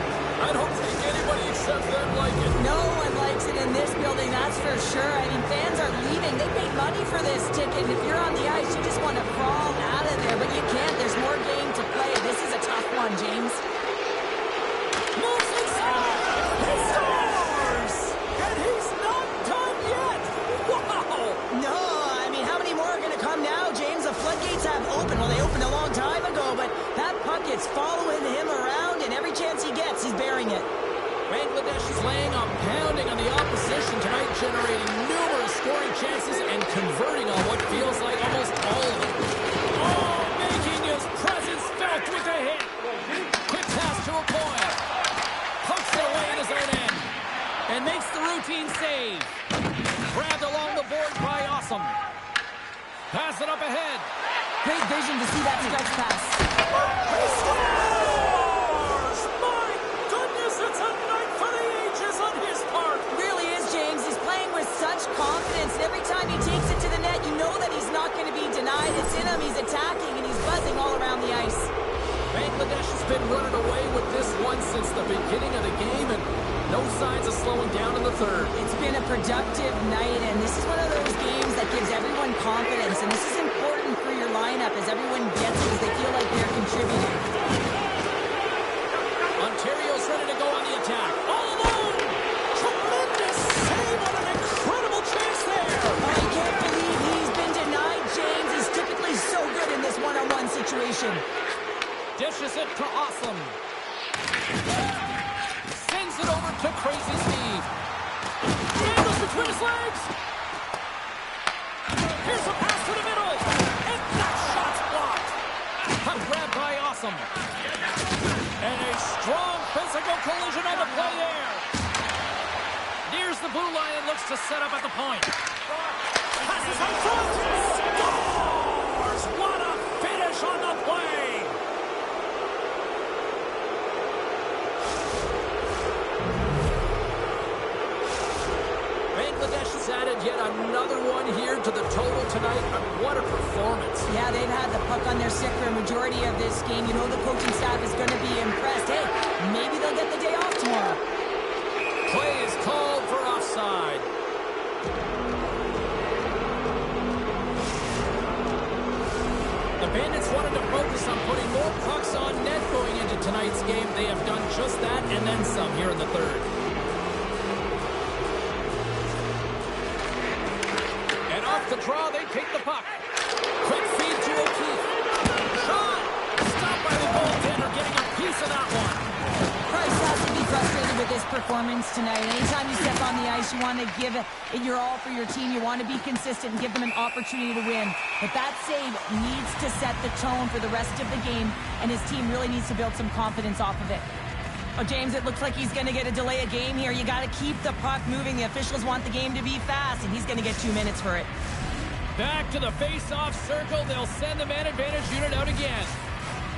I don't think anybody except them like it. No one likes it in this building, that's for sure. I mean, fans are leaving. They paid money for this ticket. If you're on the ice, you just want to crawl out of there. But you can't. There's more game to play. This is a tough one, James. Moves inside! He scores! And he's not done yet! Wow! No, I mean, how many more are going to come now, James? The floodgates have opened. Well, they opened a long time ago, but that puck is following him around, and every chance he gets, he's bearing it. Bangladesh is laying a pounding on the opposition tonight, generating numerous scoring chances and converting on what feels like almost all of them. Oh, making his presence felt with a hit. Quick pass to a point. Pokes it away in his own end. And makes the routine save. Grabbed along the board by Awesome. Pass it up ahead. Great vision to see that stretch pass. He scores! My goodness, it's a night for the ages on his part. Really is, James. He's playing with such confidence. And every time he takes it to the net, you know that he's not going to be denied. It's in him. He's attacking, and he's buzzing all around the ice. Bangladesh has been running away with this one since the beginning of the game, and no signs of slowing down in the third. It's been a productive night, and this is one of those games that gives everyone confidence, and this is important for your lineup as everyone gets it, as they feel like they're contributing. Ontario's ready to go on the attack. All alone! Tremendous save! What an incredible chance there! I can't believe he's been denied, James. He's typically so good in this one-on-one situation. Dishes it to Awesome. Sends it over to Crazy Steve. Angles between his legs. Here's a pass to the middle. And that shot's blocked. Puck grabbed by Awesome. And a strong physical collision on the play there. Nears the blue line and looks to set up at the point. Passes on front. Scores! What a finish on the play. Bangladesh has added yet another one here to the total tonight. What a performance. Yeah, they've had the puck on their stick for a majority of this game. You know the coaching staff is going to be impressed. Hey, maybe they'll get the day off tomorrow. Play is called for offside. The Bandits wanted to focus on putting more pucks on net going into tonight's game. They have done just that and then some here in the third. And off the draw, they take the puck. Quick feed to O'Keefe. Shot! Stopped by the goaltender, getting a piece of that one. Price has to be frustrated with this performance tonight. Anytime you step on the ice, you want to give it your all for your team. You want to be consistent and give them an opportunity to win. But that save needs to set the tone for the rest of the game, and his team really needs to build some confidence off of it. Oh, James, it looks like he's going to get a delay of game here. You got to keep the puck moving. The officials want the game to be fast, and he's going to get 2 minutes for it. Back to the face-off circle. They'll send the man advantage unit out again.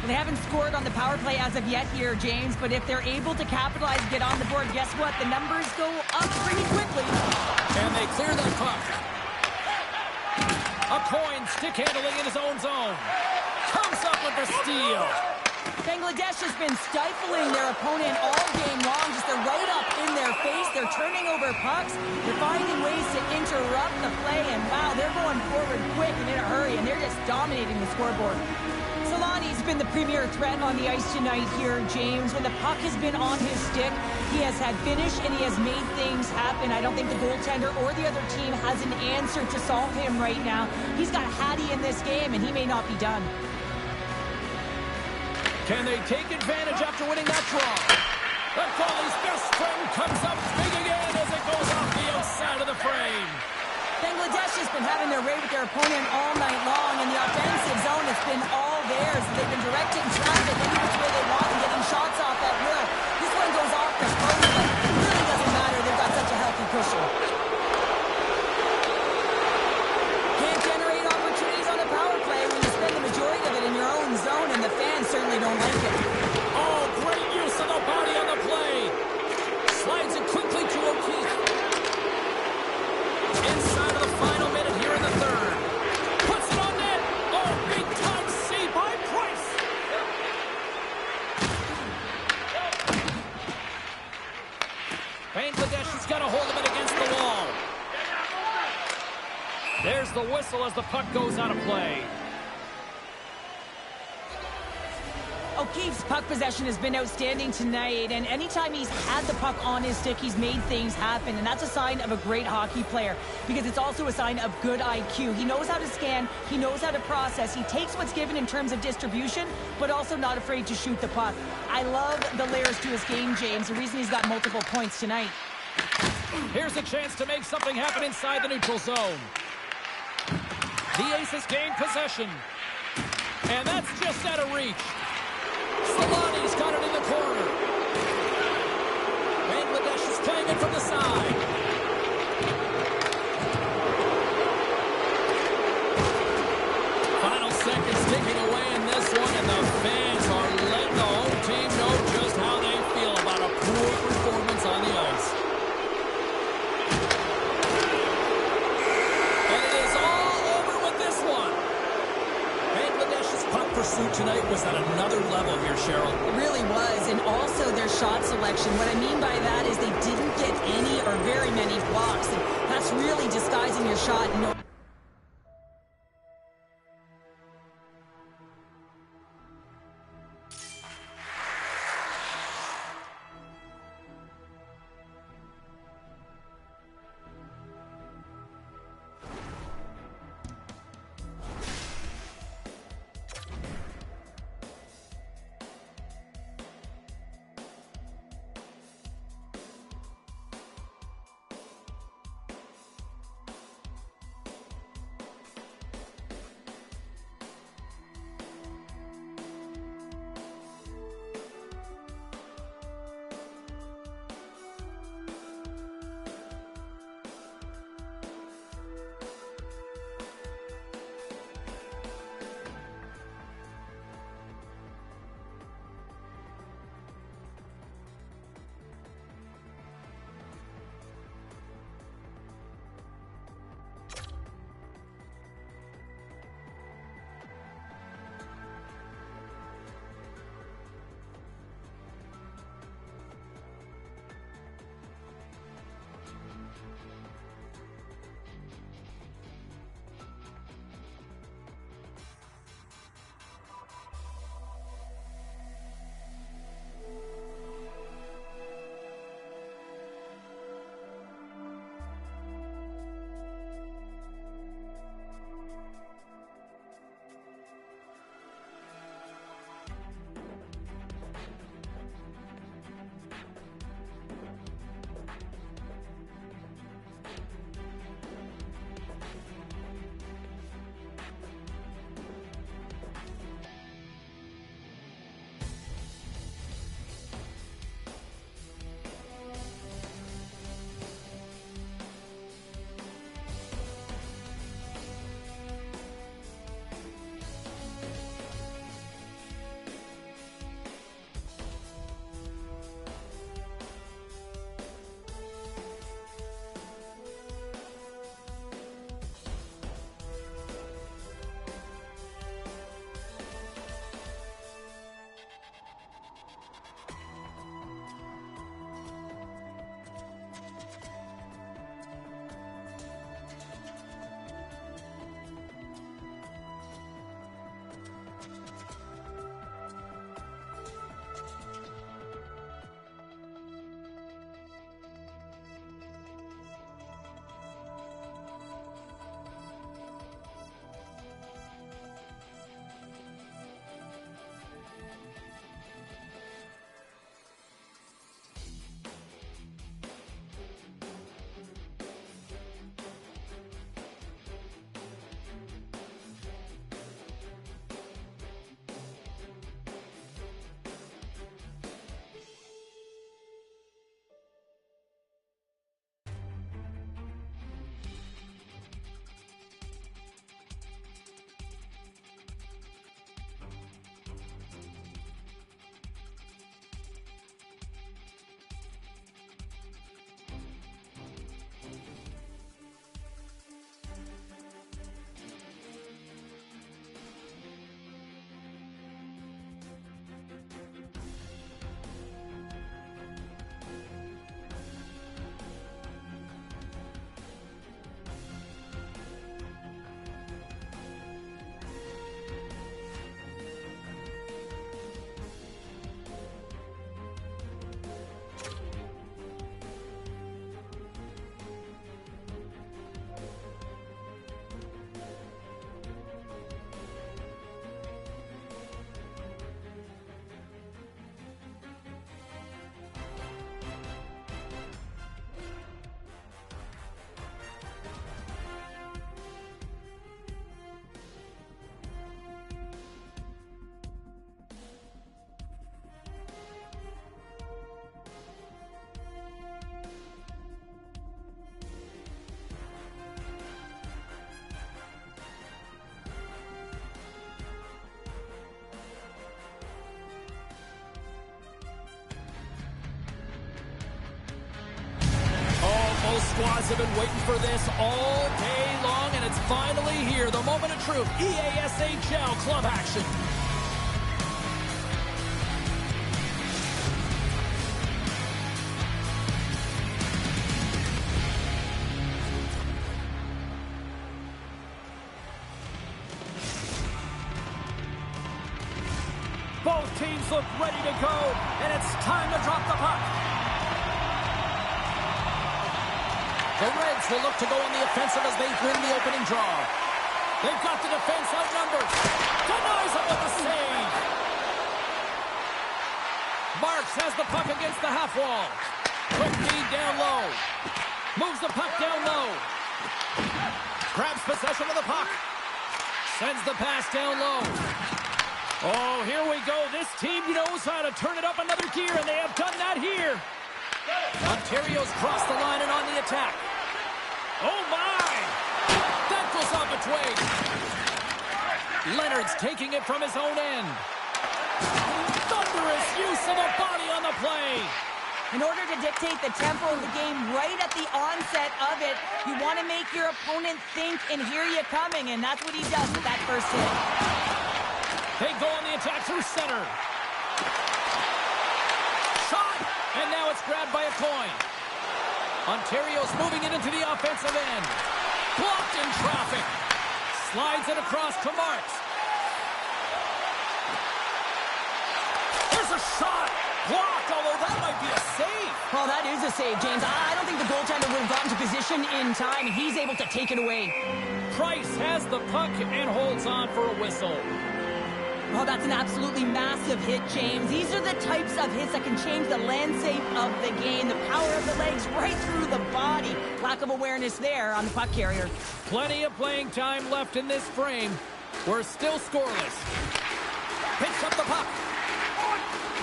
They haven't scored on the power play as of yet here, James, but if they're able to capitalize and get on the board, guess what? The numbers go up pretty quickly. And they clear that puck. A coin stick handling in his own zone. Comes up with the steal. Bangladesh has been stifling their opponent all game long. Just they're right up in their face. They're turning over pucks. They're finding ways to interrupt the play. And wow, they're going forward quick and in a hurry. And they're just dominating the scoreboard. Solani's been the premier threat on the ice tonight here, James. When the puck has been on his stick, he has had finish and he has made things happen. I don't think the goaltender or the other team has an answer to solve him right now. He's got Hattie in this game and he may not be done. Can they take advantage after winning that draw? The goalie's best friend comes up big again as it goes off the outside of the frame. Bangladesh has been having their way with their opponent all night long, and the offensive zone has been all theirs. They've been directing traffic any which way they want and getting shots off at will. This one goes off the post, but it really doesn't matter. They've got such a healthy cushion. Can't generate opportunities on the power play when you spend the majority of it in your own zone, and the fans certainly don't like it. Oh, great use of the body on the play. Slides it quickly to O'Keefe. Inside of the final minute here in the third. Puts it on net. Oh, big time save by Price. Bangladesh has got a hold of it against the wall. There's the whistle as the puck goes out of play. O'Keefe's puck possession has been outstanding tonight, and anytime he's had the puck on his stick, he's made things happen, and that's a sign of a great hockey player because it's also a sign of good IQ. He knows how to scan, he knows how to process, he takes what's given in terms of distribution, but also not afraid to shoot the puck. I love the layers to his game, James, the reason he's got multiple points tonight. Here's a chance to make something happen inside the neutral zone. The Aces gain possession, and that's just out of reach. Solani's got it in the corner. Bangladesh is playing it from the side. Final seconds ticking away in this one, and the fans are letting the home team know just how they feel about a poor performance on the ice. And it is all over with this one. Bangladesh's puck pursuit tonight was at another level here, Cheryl. It really was, and also their shot selection. What I mean by that is they didn't get any or very many blocks, and that's really disguising your shot. No. squads have been waiting for this all day long, and it's finally here. The moment of truth. EASHL club action. Both teams look ready to go, and it's time to drop the puck. The Reds will look to go on the offensive as they win the opening draw. They've got the defense outnumbered. Denies him with the save. Marks has the puck against the half wall. Quick feed down low. Moves the puck down low. Grabs possession of the puck. Sends the pass down low. Oh, here we go. This team knows how to turn it up another gear, and they have done that here. Ontario's crossed the line and on the attack. Oh, my! That goes off a twig. Leonard's taking it from his own end. Thunderous use of a body on the play. In order to dictate the tempo of the game right at the onset of it, you want to make your opponent think and hear you coming, and that's what he does with that first hit. They go on the attack through center. Shot! And now it's grabbed by a coin. Ontario's moving it into the offensive end. Blocked in traffic. Slides it across to Marks. There's a shot. Blocked, although that might be a save. Well, that is a save, James. I don't think the goaltender would have gotten to position in time. He's able to take it away. Price has the puck and holds on for a whistle. Oh, that's an absolutely massive hit, James. These are the types of hits that can change the landscape of the game. The power of the legs right through the body. Lack of awareness there on the puck carrier. Plenty of playing time left in this frame. We're still scoreless. Picks up the puck.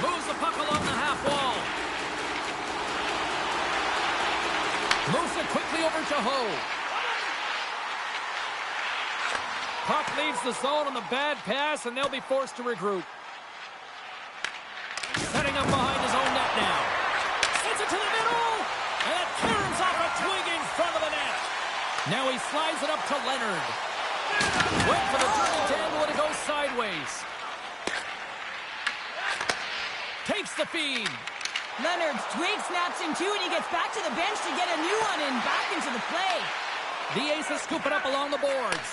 Moves the puck along the half wall. Moves it quickly over to Ho. Puck leaves the zone on the bad pass, and they'll be forced to regroup. Setting up behind his own net now. Sends it to the middle, and it caroms off a twig in front of the net. Now he slides it up to Leonard. Went for the dirty dangle, and it goes sideways. Takes the feed. Leonard's twig snaps in two, and he gets back to the bench to get a new one and back into the play. The Aces scoop it up along the boards.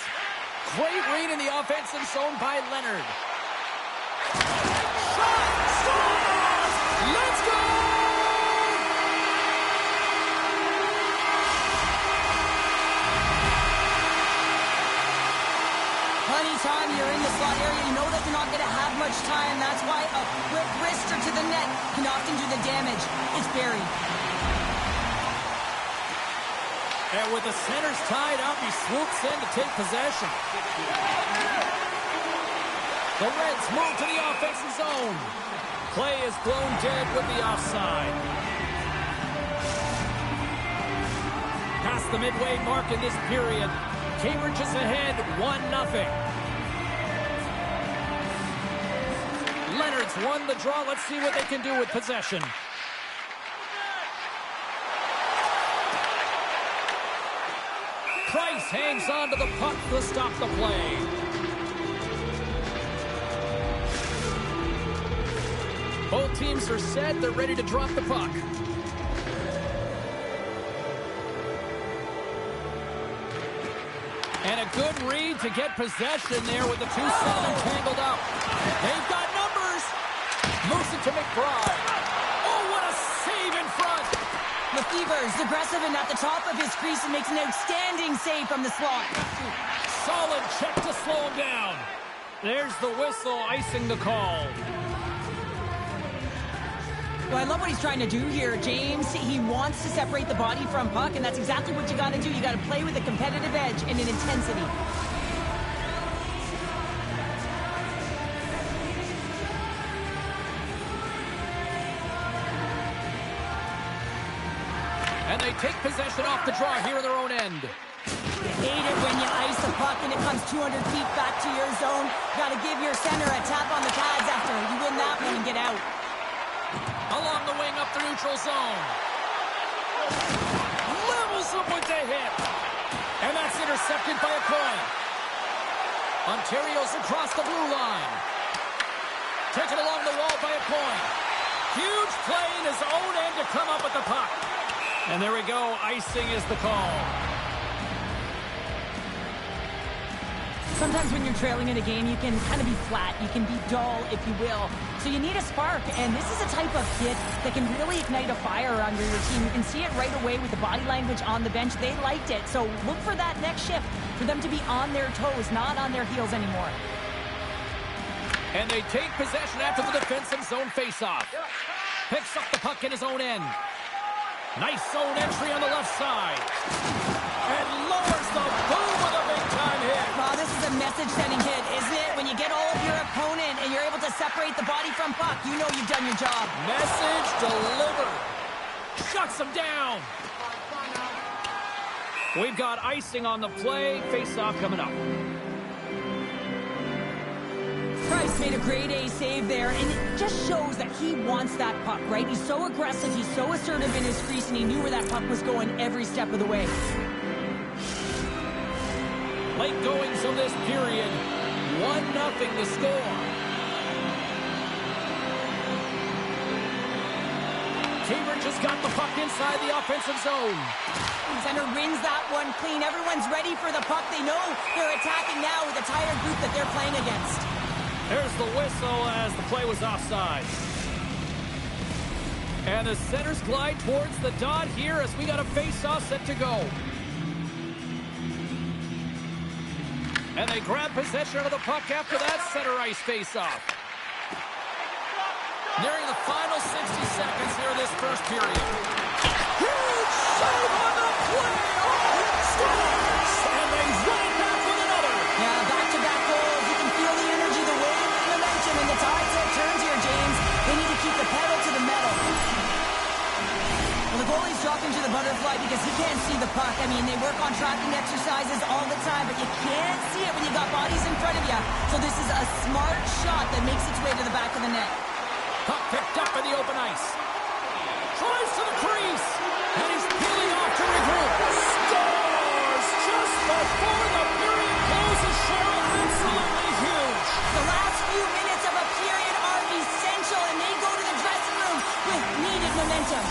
Great read in the offensive zone by Leonard. Shot! Scores! Let's go! Anytime you're in the slot area, you know that you're not going to have much time. That's why a quick wrister to the net can often do the damage. It's buried. And with the centers tied up, he swoops in to take possession. The Reds move to the offensive zone. Play is blown dead with the offside. Past the midway mark in this period, Cambridge is ahead 1-0. Leonard's won the draw. Let's see what they can do with possession. Price hangs on to the puck to stop the play. Both teams are set. They're ready to drop the puck. And a good read to get possession there with the two centers tangled up. They've got numbers. Moves it to McBride. Oh, what a save in front. Lefevre's aggressive and at the top of his crease and makes an outstanding save from the slot. Solid check to slow him down. There's the whistle, icing the call. Well, I love what he's trying to do here, James. He wants to separate the body from puck, and that's exactly what you got to do. You got to play with a competitive edge and an intensity. And they take possession off the draw here in their own end. You hate it when you ice the puck and it comes 200 feet back to your zone. Got to give your center a tap on the pads after you win that one and get out. Along the wing up the neutral zone. Travels him with the hit. And that's intercepted by a coin. Ontario's across the blue line. Taken along the wall by a coin. Huge play in his own end to come up with the puck. And there we go. Icing is the call. Sometimes when you're trailing in a game, you can kind of be flat. You can be dull, if you will. So you need a spark, and this is a type of hit that can really ignite a fire under your team. You can see it right away with the body language on the bench. They liked it. So look for that next shift, for them to be on their toes, not on their heels anymore. And they take possession after the defensive zone faceoff. Picks up the puck in his own end. Nice zone entry on the left side. And lowers the boom with a big-time hit. Wow, this is a message-sending hit, isn't it? When you get all of your opponent and you're able to separate the body from puck, you know you've done your job. Message delivered. Shuts him down. We've got icing on the play. Face-off coming up. Price made a grade A save there, and it just shows that he wants that puck, right? He's so aggressive, he's so assertive in his crease, and he knew where that puck was going every step of the way. Late goings of this period. 1-0 the score. Cambridge has got the puck inside the offensive zone. Center wins that one clean. Everyone's ready for the puck. They know they're attacking now with a tired group that they're playing against. There's the whistle as the play was offside. And the centers glide towards the dot here as we got a face-off set to go. And they grab possession of the puck after that center ice face-off. Nearing the final 60 seconds here this first period. Huge save on the play! Oh, scores! And they run it back with another. Yeah, back-to-back goals. You can feel the energy, the wave, the momentum, and the tide set turns here, James. They need to keep the pedal to the metal. Well, the goalie's dropping to the butterfly because he can't see the puck. I mean, they work on tracking exercises all the time, but you can't see it when you got bodies in front of you. So this is a smart shot that makes its way to the back of the net. Puck picked up in the open ice. Tries to the crease. And he's peeling off to regroup. Scores just before the period closes. Cheryl, absolutely huge. The last few minutes of a period are essential, and they go to the dressing room with needed momentum.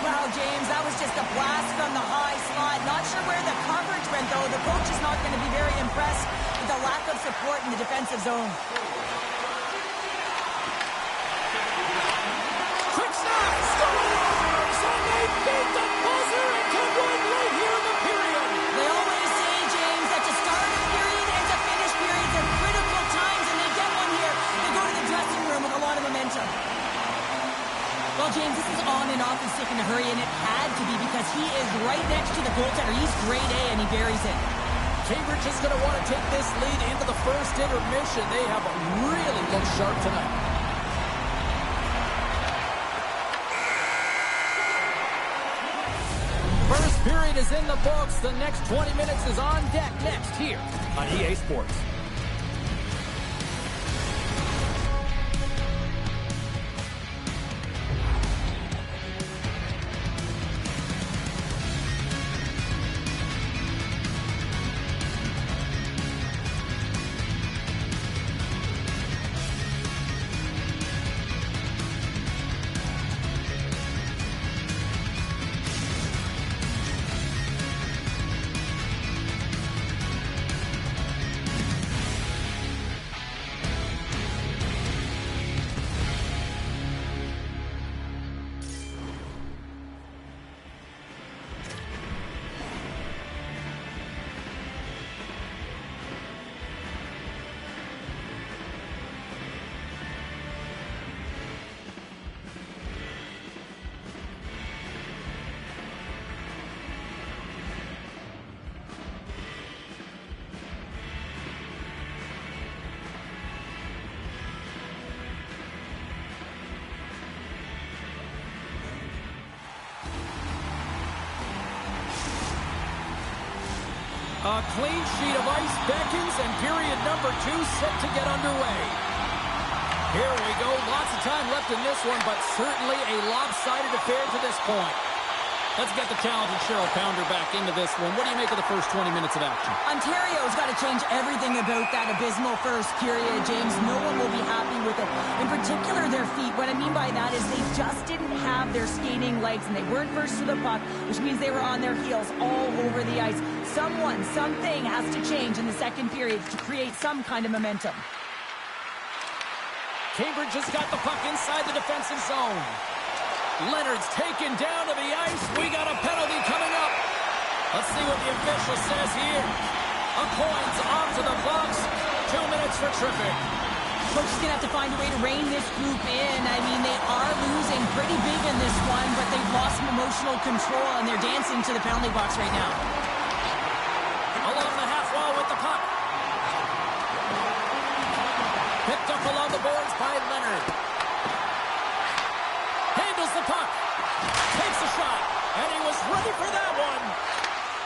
Wow, James, that was just a blast from the high slot. Not sure where the coverage went, though. The coach is not going to be very impressed with the lack of support in the defensive zone. Quick snap! Scores! And they beat the buzzer and can win right here in the period. They always say, James, that to start a period and to finish periods are critical times, and they get one here. They go to the dressing room with a lot of momentum. Well, James, this is on and off and stick in a hurry, and it had to be because he is right next to the goaltender. He's grade A, and he buries it. Cambridge is going to want to take this lead into the first intermission. They have really looked sharp tonight. First period is in the books. The next 20 minutes is on deck next here on EA Sports. A clean sheet of ice beckons, and period number 2 set to get underway. Here we go. Lots of time left in this one, but certainly a lopsided affair to this point. Let's get the talented Cheryl Pounder back into this one. What do you make of the first 20 minutes of action? Ontario's got to change everything about that abysmal first period, James. No one will be happy with it. In particular, their feet. What I mean by that is they just didn't have their skating legs, and they weren't first to the puck, which means they were on their heels all over the ice. Something has to change in the second period to create some kind of momentum. Cambridge has got the puck inside the defensive zone. Leonard's taken down to the ice. We got a penalty coming up. Let's see what the official says here. A coin's off to the Bucks. 2 minutes for tripping. Coach is going to have to find a way to rein this group in. I mean, they are losing pretty big in this one, but they've lost some emotional control, and they're dancing to the penalty box right now. Along the half wall with the puck. Picked up along the boards by Leonard. Handles the puck. Takes a shot. And he was ready for that one.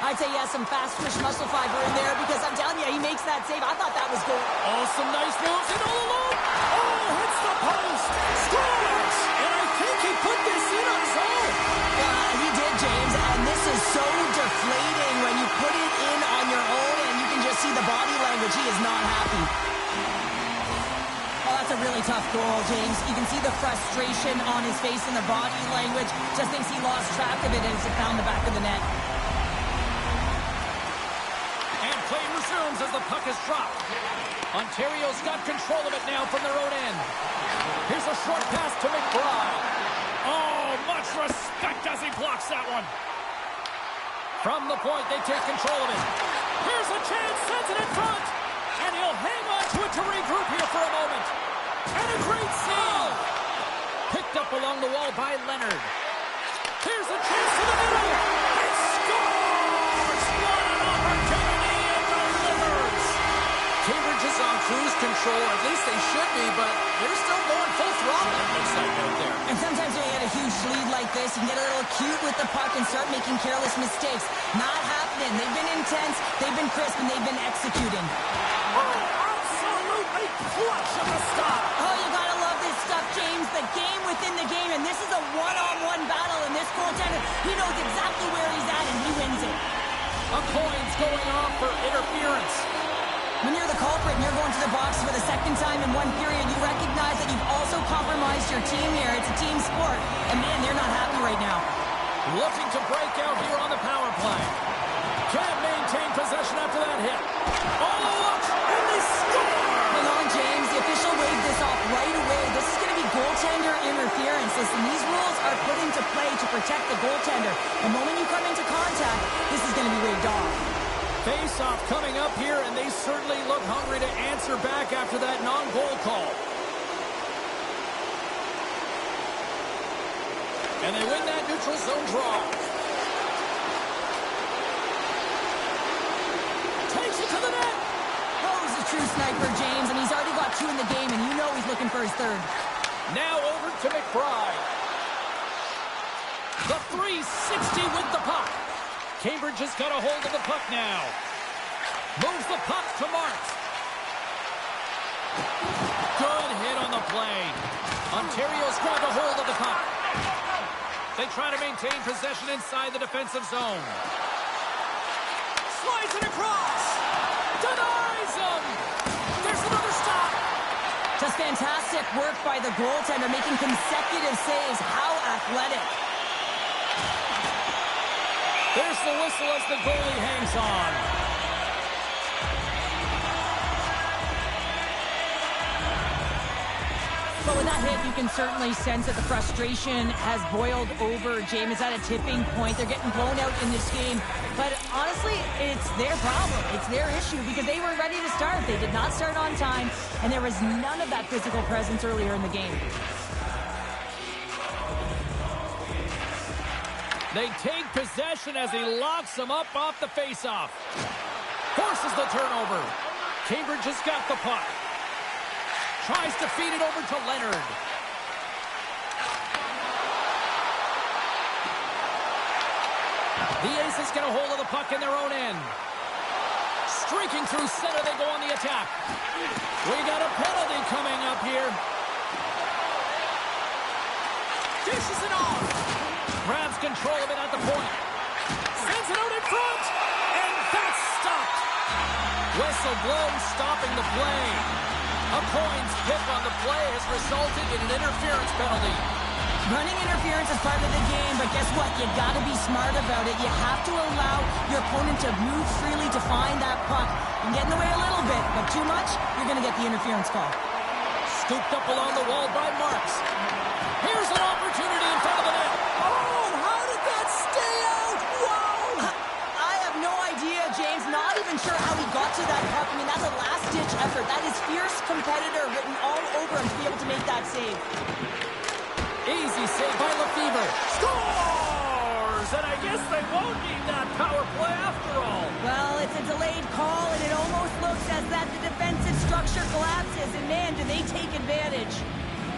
I'd say he has some fast twitch muscle fiber in there because I'm telling you, he makes that save. I thought that was good. Oh, some nice moves. And all alone. Oh, hits the post. Scores. And I think he put this in on his own. He did, James. And this is so deflating when you put it in on your own and you can just see the body language. He is not happy. Oh, that's a really tough goal, James. You can see the frustration on his face and the body language. Just thinks he lost track of it as it found the back of the net. And play resumes as the puck is dropped. Ontario's got control of it now from their own end. Here's a short pass to McBride. Oh, much respect as he blocks that one. From the point, they take control of it. Here's a chance, sends it in front. And he'll hang on to it to regroup here for a moment. And a great save. Picked up along the wall by Leonard. Here's a chance to the middle. It scores! What an opportunity and delivers. Cambridge is on cruise control. At least they should be, but they're still going full throttle, it looks like, out there. And sometimes when you get a huge lead like this, you can get a little cute with the puck and start making careless mistakes. Not happening. They've been intense, they've been crisp, and they've been executing. Absolutely clutch of the stop. Oh, you gotta love this stuff, James. The game within the game, and this is a one-on-one battle, and this goaltender, he knows exactly where he's at, and he wins it. A coin's going off for interference. When you're the culprit and you're going to the box for the second time in one period, you recognize that you've also compromised your team here. It's a team sport, and man, they're not happy right now. Looking to break out here on the power play. Can't maintain possession after that hit. Oh, look, and they score! Hang on, James. The official waved this off right away. This is going to be goaltender interference. Listen, these rules are put into play to protect the goaltender. The moment you come into contact, this is going to be waved off. Face-off coming up here, and they certainly look hungry to answer back after that non-goal call. And they win that neutral zone draw. Takes it to the net. Oh, he's a true sniper, James, and he's already got 2 in the game, and you know he's looking for his third. Now over to McBride. The 360 with the puck. Cambridge has got a hold of the puck now. Moves the puck to Marks. Good hit on the play. Ontario's grabbed a hold of the puck. They try to maintain possession inside the defensive zone. Slides it across. Denies him. There's another stop. Just fantastic work by the goaltender, making consecutive saves. How athletic. There's the whistle as the goalie hangs on. But with that hit, you can certainly sense that the frustration has boiled over. James is at a tipping point. They're getting blown out in this game. But honestly, it's their problem. It's their issue because they weren't ready to start. They did not start on time, and there was none of that physical presence earlier in the game. They take possession as he locks them up off the faceoff. Forces the turnover. Cambridge has got the puck. Tries to feed it over to Leonard. The Aces get a hold of the puck in their own end. Streaking through center, they go on the attack. We got a penalty coming up here. Dishes it off. Grabs control of it at the point. Sends it out in front. And that's stopped. Whistle blows, stopping the play. A coin's pick on the play has resulted in an interference penalty. Running interference is part of the game, but guess what? You got to be smart about it. You have to allow your opponent to move freely to find that puck. And get in the way a little bit, but too much, you're going to get the interference call. Scooped up along the wall by Marks. Here's an opportunity in front of the net. Oh, how did that stay out? Whoa! I have no idea, James. Not even sure how he got to that puck. I mean, that's a last-ditch effort. That is fierce competitor written all over him to be able to make that save. Easy save by Lefebvre. Scores! And I guess they won't need that power play after all. Well, it's a delayed call, and it almost looks as that the defensive structure collapses. And man, do they take advantage.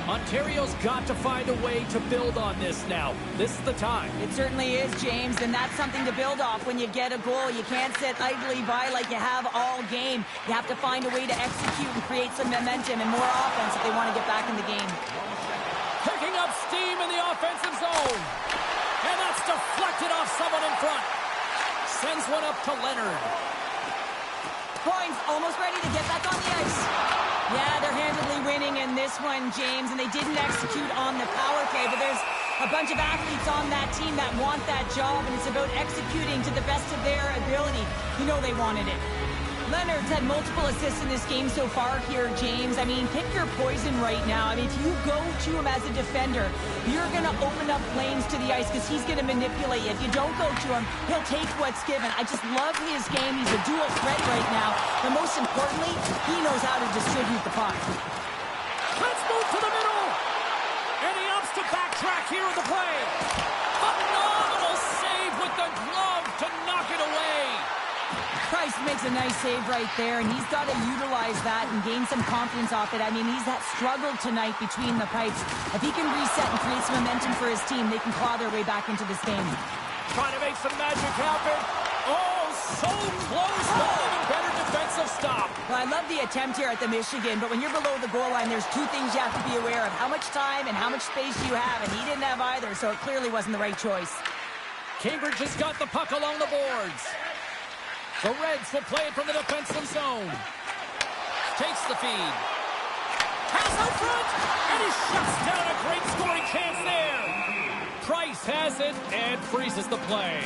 Ontario's got to find a way to build on this now. This is the time. It certainly is, James, and that's something to build off when you get a goal. You can't sit idly by like you have all game. You have to find a way to execute and create some momentum and more offense if they want to get back in the game. Picking up steam in the offensive zone. And that's deflected off someone in front. Sends one up to Leonard. Coins almost ready to get back on the ice. Yeah, they're handily winning in this one, James, and they didn't execute on the power play, but there's a bunch of athletes on that team that want that job, and it's about executing to the best of their ability. You know they wanted it. Leonard's had multiple assists in this game so far here, James. I mean, pick your poison right now. I mean, if you go to him as a defender, you're going to open up lanes to the ice because he's going to manipulate you. If you don't go to him, he'll take what's given. I just love his game. He's a dual threat right now. But most importantly, he knows how to distribute the puck. Let's move to the middle. And he opts to backtrack here in the play. Phenomenal save with the glove to knock it away. Price makes a nice save right there, and he's got to utilize that and gain some confidence off it. I mean, he's that struggle tonight between the pipes. If he can reset and create some momentum for his team, they can claw their way back into this game. Trying to make some magic happen. Oh, so close. But even better defensive stop. Well, I love the attempt here at the Michigan, but when you're below the goal line, there's two things you have to be aware of. How much time and how much space you have, and he didn't have either, so it clearly wasn't the right choice. Cambridge has got the puck along the boards. The Reds will play it from the defensive zone. Takes the feed. Pass out front, and he shuts down a great scoring chance there. Price has it and freezes the play.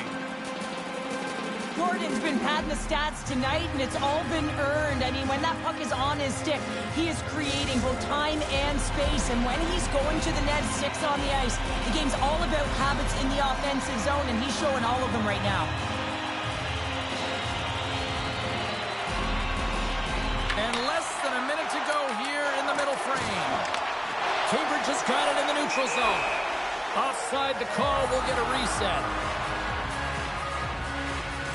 Gordon's been padding the stats tonight, and it's all been earned. I mean, when that puck is on his stick, he is creating both time and space. And when he's going to the net, 6 on the ice, the game's all about habits in the offensive zone, and he's showing all of them right now. And less than a minute to go here in the middle frame. Cambridge has got it in the neutral zone. Offside the call, will get a reset.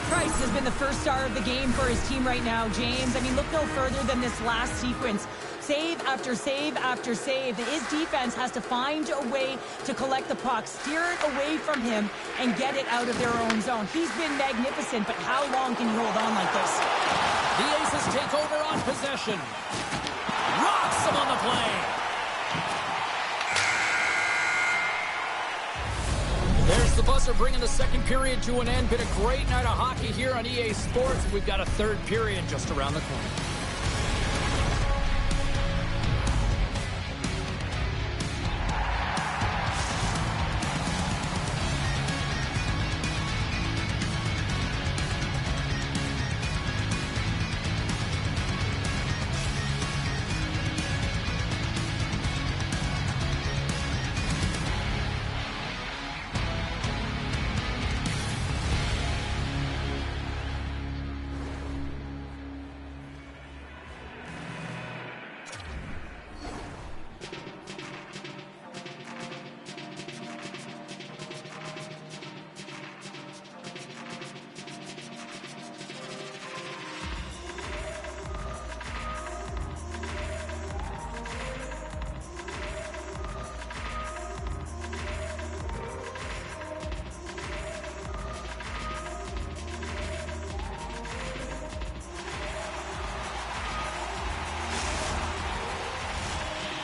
Price has been the first star of the game for his team right now, James. I mean, look no further than this last sequence. Save after save after save. His defense has to find a way to collect the puck, steer it away from him, and get it out of their own zone. He's been magnificent, but how long can you hold on like this? The Aces take over on possession. Rocks him on the play. There's the buzzer bringing the second period to an end. Been a great night of hockey here on EA Sports. We've got a third period just around the corner.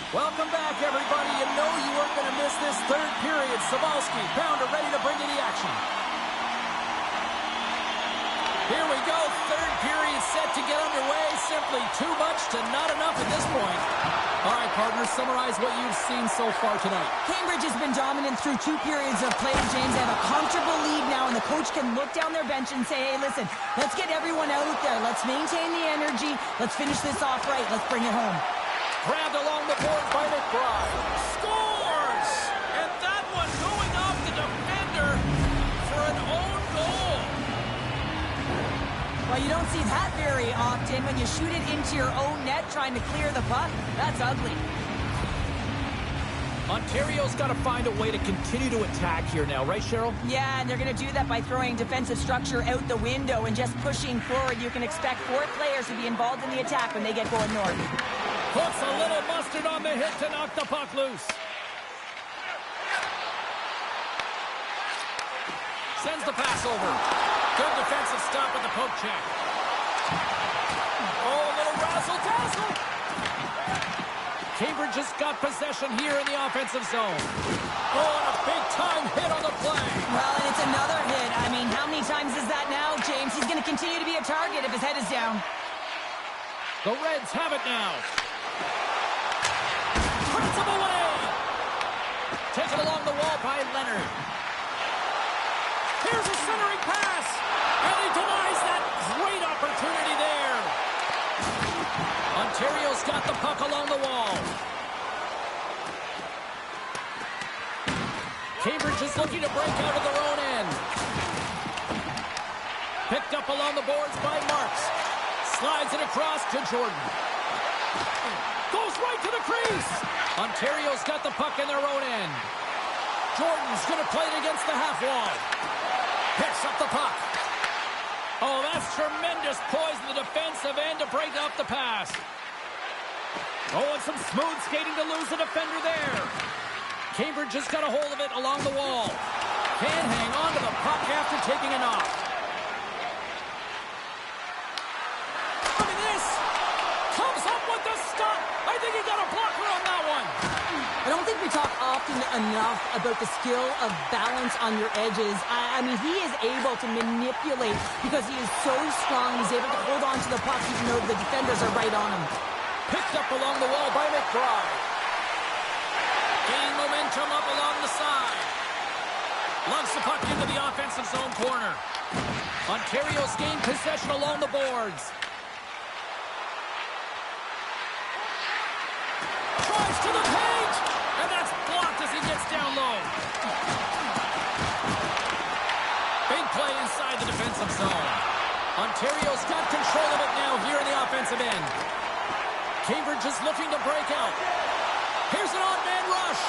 Welcome back, everybody. You know you weren't going to miss this third period. Sabalski, Pounder ready to bring you the action. Here we go. Third period set to get underway. Simply too much to not enough at this point. All right, partners, summarize what you've seen so far tonight. Cambridge has been dominant through 2 periods of play, James. They have a comfortable lead now, and the coach can look down their bench and say, hey, listen, let's get everyone out there. Let's maintain the energy. Let's finish this off right. Let's bring it home. Grabbed along the board by McBride. Scores! And that one going off the defender for an own goal. Well, you don't see that very often when you shoot it into your own net trying to clear the puck. That's ugly. Ontario's got to find a way to continue to attack here now, right, Cheryl? Yeah, and they're going to do that by throwing defensive structure out the window and just pushing forward. You can expect 4 players to be involved in the attack when they get going north. Puts a little mustard on the hit to knock the puck loose. Sends the pass over. Good defensive stop with the poke check. Oh, a little razzle-dazzle. Cambridge has got possession here in the offensive zone. Oh, and a big-time hit on the play. Well, and it's another hit. I mean, how many times is that now, James? He's going to continue to be a target if his head is down. The Reds have it now. Puts him away. Taken along the wall by Leonard. Here's a centering pass. And he denies that great opportunity there. Ontario's got the puck along the wall. Cambridge is looking to break out of their own end. Picked up along the boards by Marks. Slides it across to Jordan. Goes right to the crease. Ontario's got the puck in their own end. Jordan's going to play it against the half wall. Picks up the puck. Oh, that's tremendous poise in the defensive end to break up the pass. Oh, and some smooth skating to lose the defender there. Cambridge has got a hold of it along the wall. Can't hang on to the puck after taking a knock. Look at this. Comes up with the stop. I think he got a blocker on that one. I don't think we talk often enough about the skill of balance on your edges. I mean, he is able to manipulate because he is so strong. He's able to hold on to the puck even though the defenders are right on him. Picked up along the wall by McBride. Gaining momentum up along the side. Lugs the puck into the offensive zone corner. Ontario's gained possession along the boards. Tries to the paint, and that's blocked as he gets down low. Big play inside the defensive zone. Ontario's got control of it now here in the offensive end. Cambridge is looking to break out. Here's an odd man rush.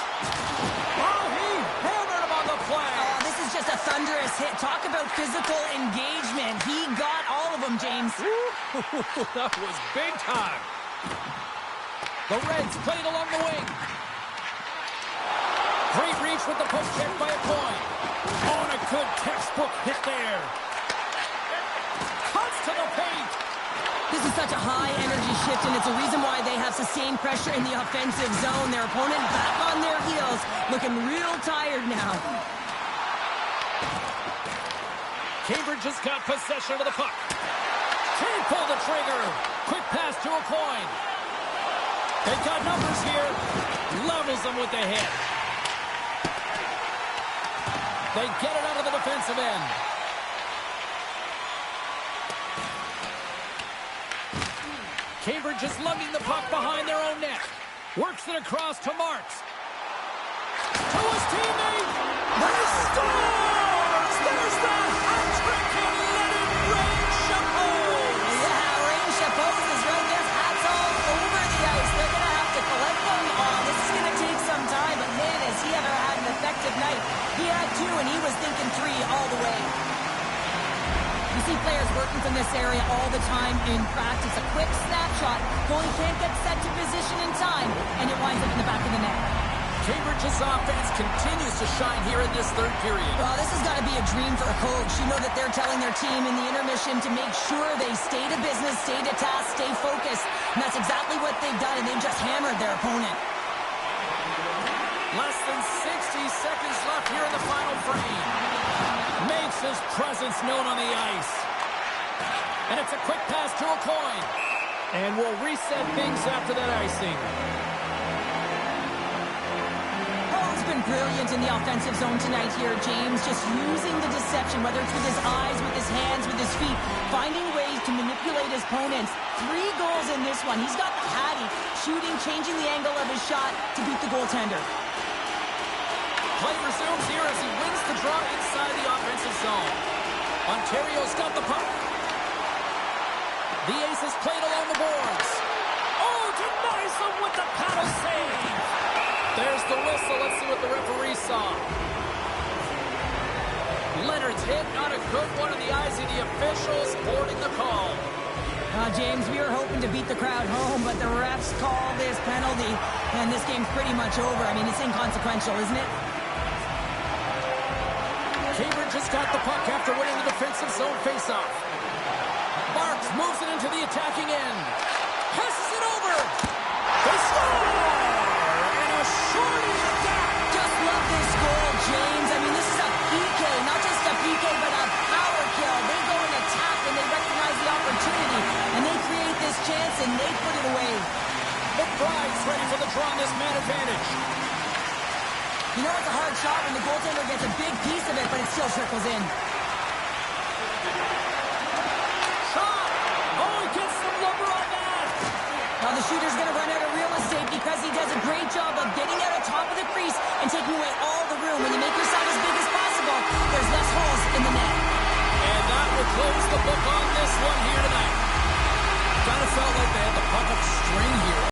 Oh, he hammered him on the play. Oh, this is just a thunderous hit. Talk about physical engagement. He got all of them, James. That was big time. The Reds played along the wing. Great reach with the poke check by a point. Oh, and a good textbook hit there. Cuts to the paint. This is such a high-energy shift, and it's a reason why they have sustained pressure in the offensive zone. Their opponent back on their heels, looking real tired now. Cambridge has got possession of the puck. Can't pull the trigger. Quick pass to a point. They've got numbers here. Levels them with the hit. They get it out of the defensive end. Cambridge is lugging the puck behind their own net. Works it across to Marks. To his teammate. He scores! There's the hat trick and let it rain Chapeau. Yeah, Rain Chapeau is right there. Hats all over the ice. They're going to have to collect them. Oh, this is going to take some time, but man, has he ever had an effective night. He had 2, and he was thinking 3 all the way. You see players working from this area all the time in practice. A quick snapshot. Goalie can't get set to position in time, and it winds up in the back of the net. Cambridge's offense continues to shine here in this third period. Well, this has got to be a dream for a coach. You know that they're telling their team in the intermission to make sure they stay to business, stay to task, stay focused. And that's exactly what they've done, and they've just hammered their opponent. Less than 60 seconds left here in the final frame. Makes his presence known on the ice. And it's a quick pass to a coin. And we'll reset things after that icing. He's been brilliant in the offensive zone tonight here, James. Just using the deception, whether it's with his eyes, with his hands, with his feet, finding ways to manipulate his opponents. 3 goals in this one. He's got the caddy, shooting, changing the angle of his shot to beat the goaltender. Play resumes here as he wins the draw inside the offensive zone. Ontario's got the puck. The Aces played along the boards. Oh, denies them with the paddle save. There's the whistle. Let's see what the referee saw. Leonard's hit, not a good one on the eyes of the officials, boarding the call. James, we were hoping to beat the crowd home, but the refs call this penalty, and this game's pretty much over. I mean, it's inconsequential, isn't it? Cambridge has got the puck after winning the defensive zone faceoff. Marks moves it into the attacking end. Passes it over. They score! And a shorty at that. Just love this goal, James. I mean, this is a PK, not just a PK, but a power kill. They go and attack, and they recognize the opportunity, and they create this chance, and they put it away. McBride's ready for the draw on this man advantage. You know, it's a hard shot when the goaltender gets a big piece of it, but it still trickles in. Shot! Oh, he gets some lumber on that! Now the shooter's going to run out of real estate because he does a great job of getting out on top of the crease and taking away all the room. When you make your side as big as possible, there's less holes in the net. And that will close the book on this one here tonight. Kind of felt like they had the puck up string here.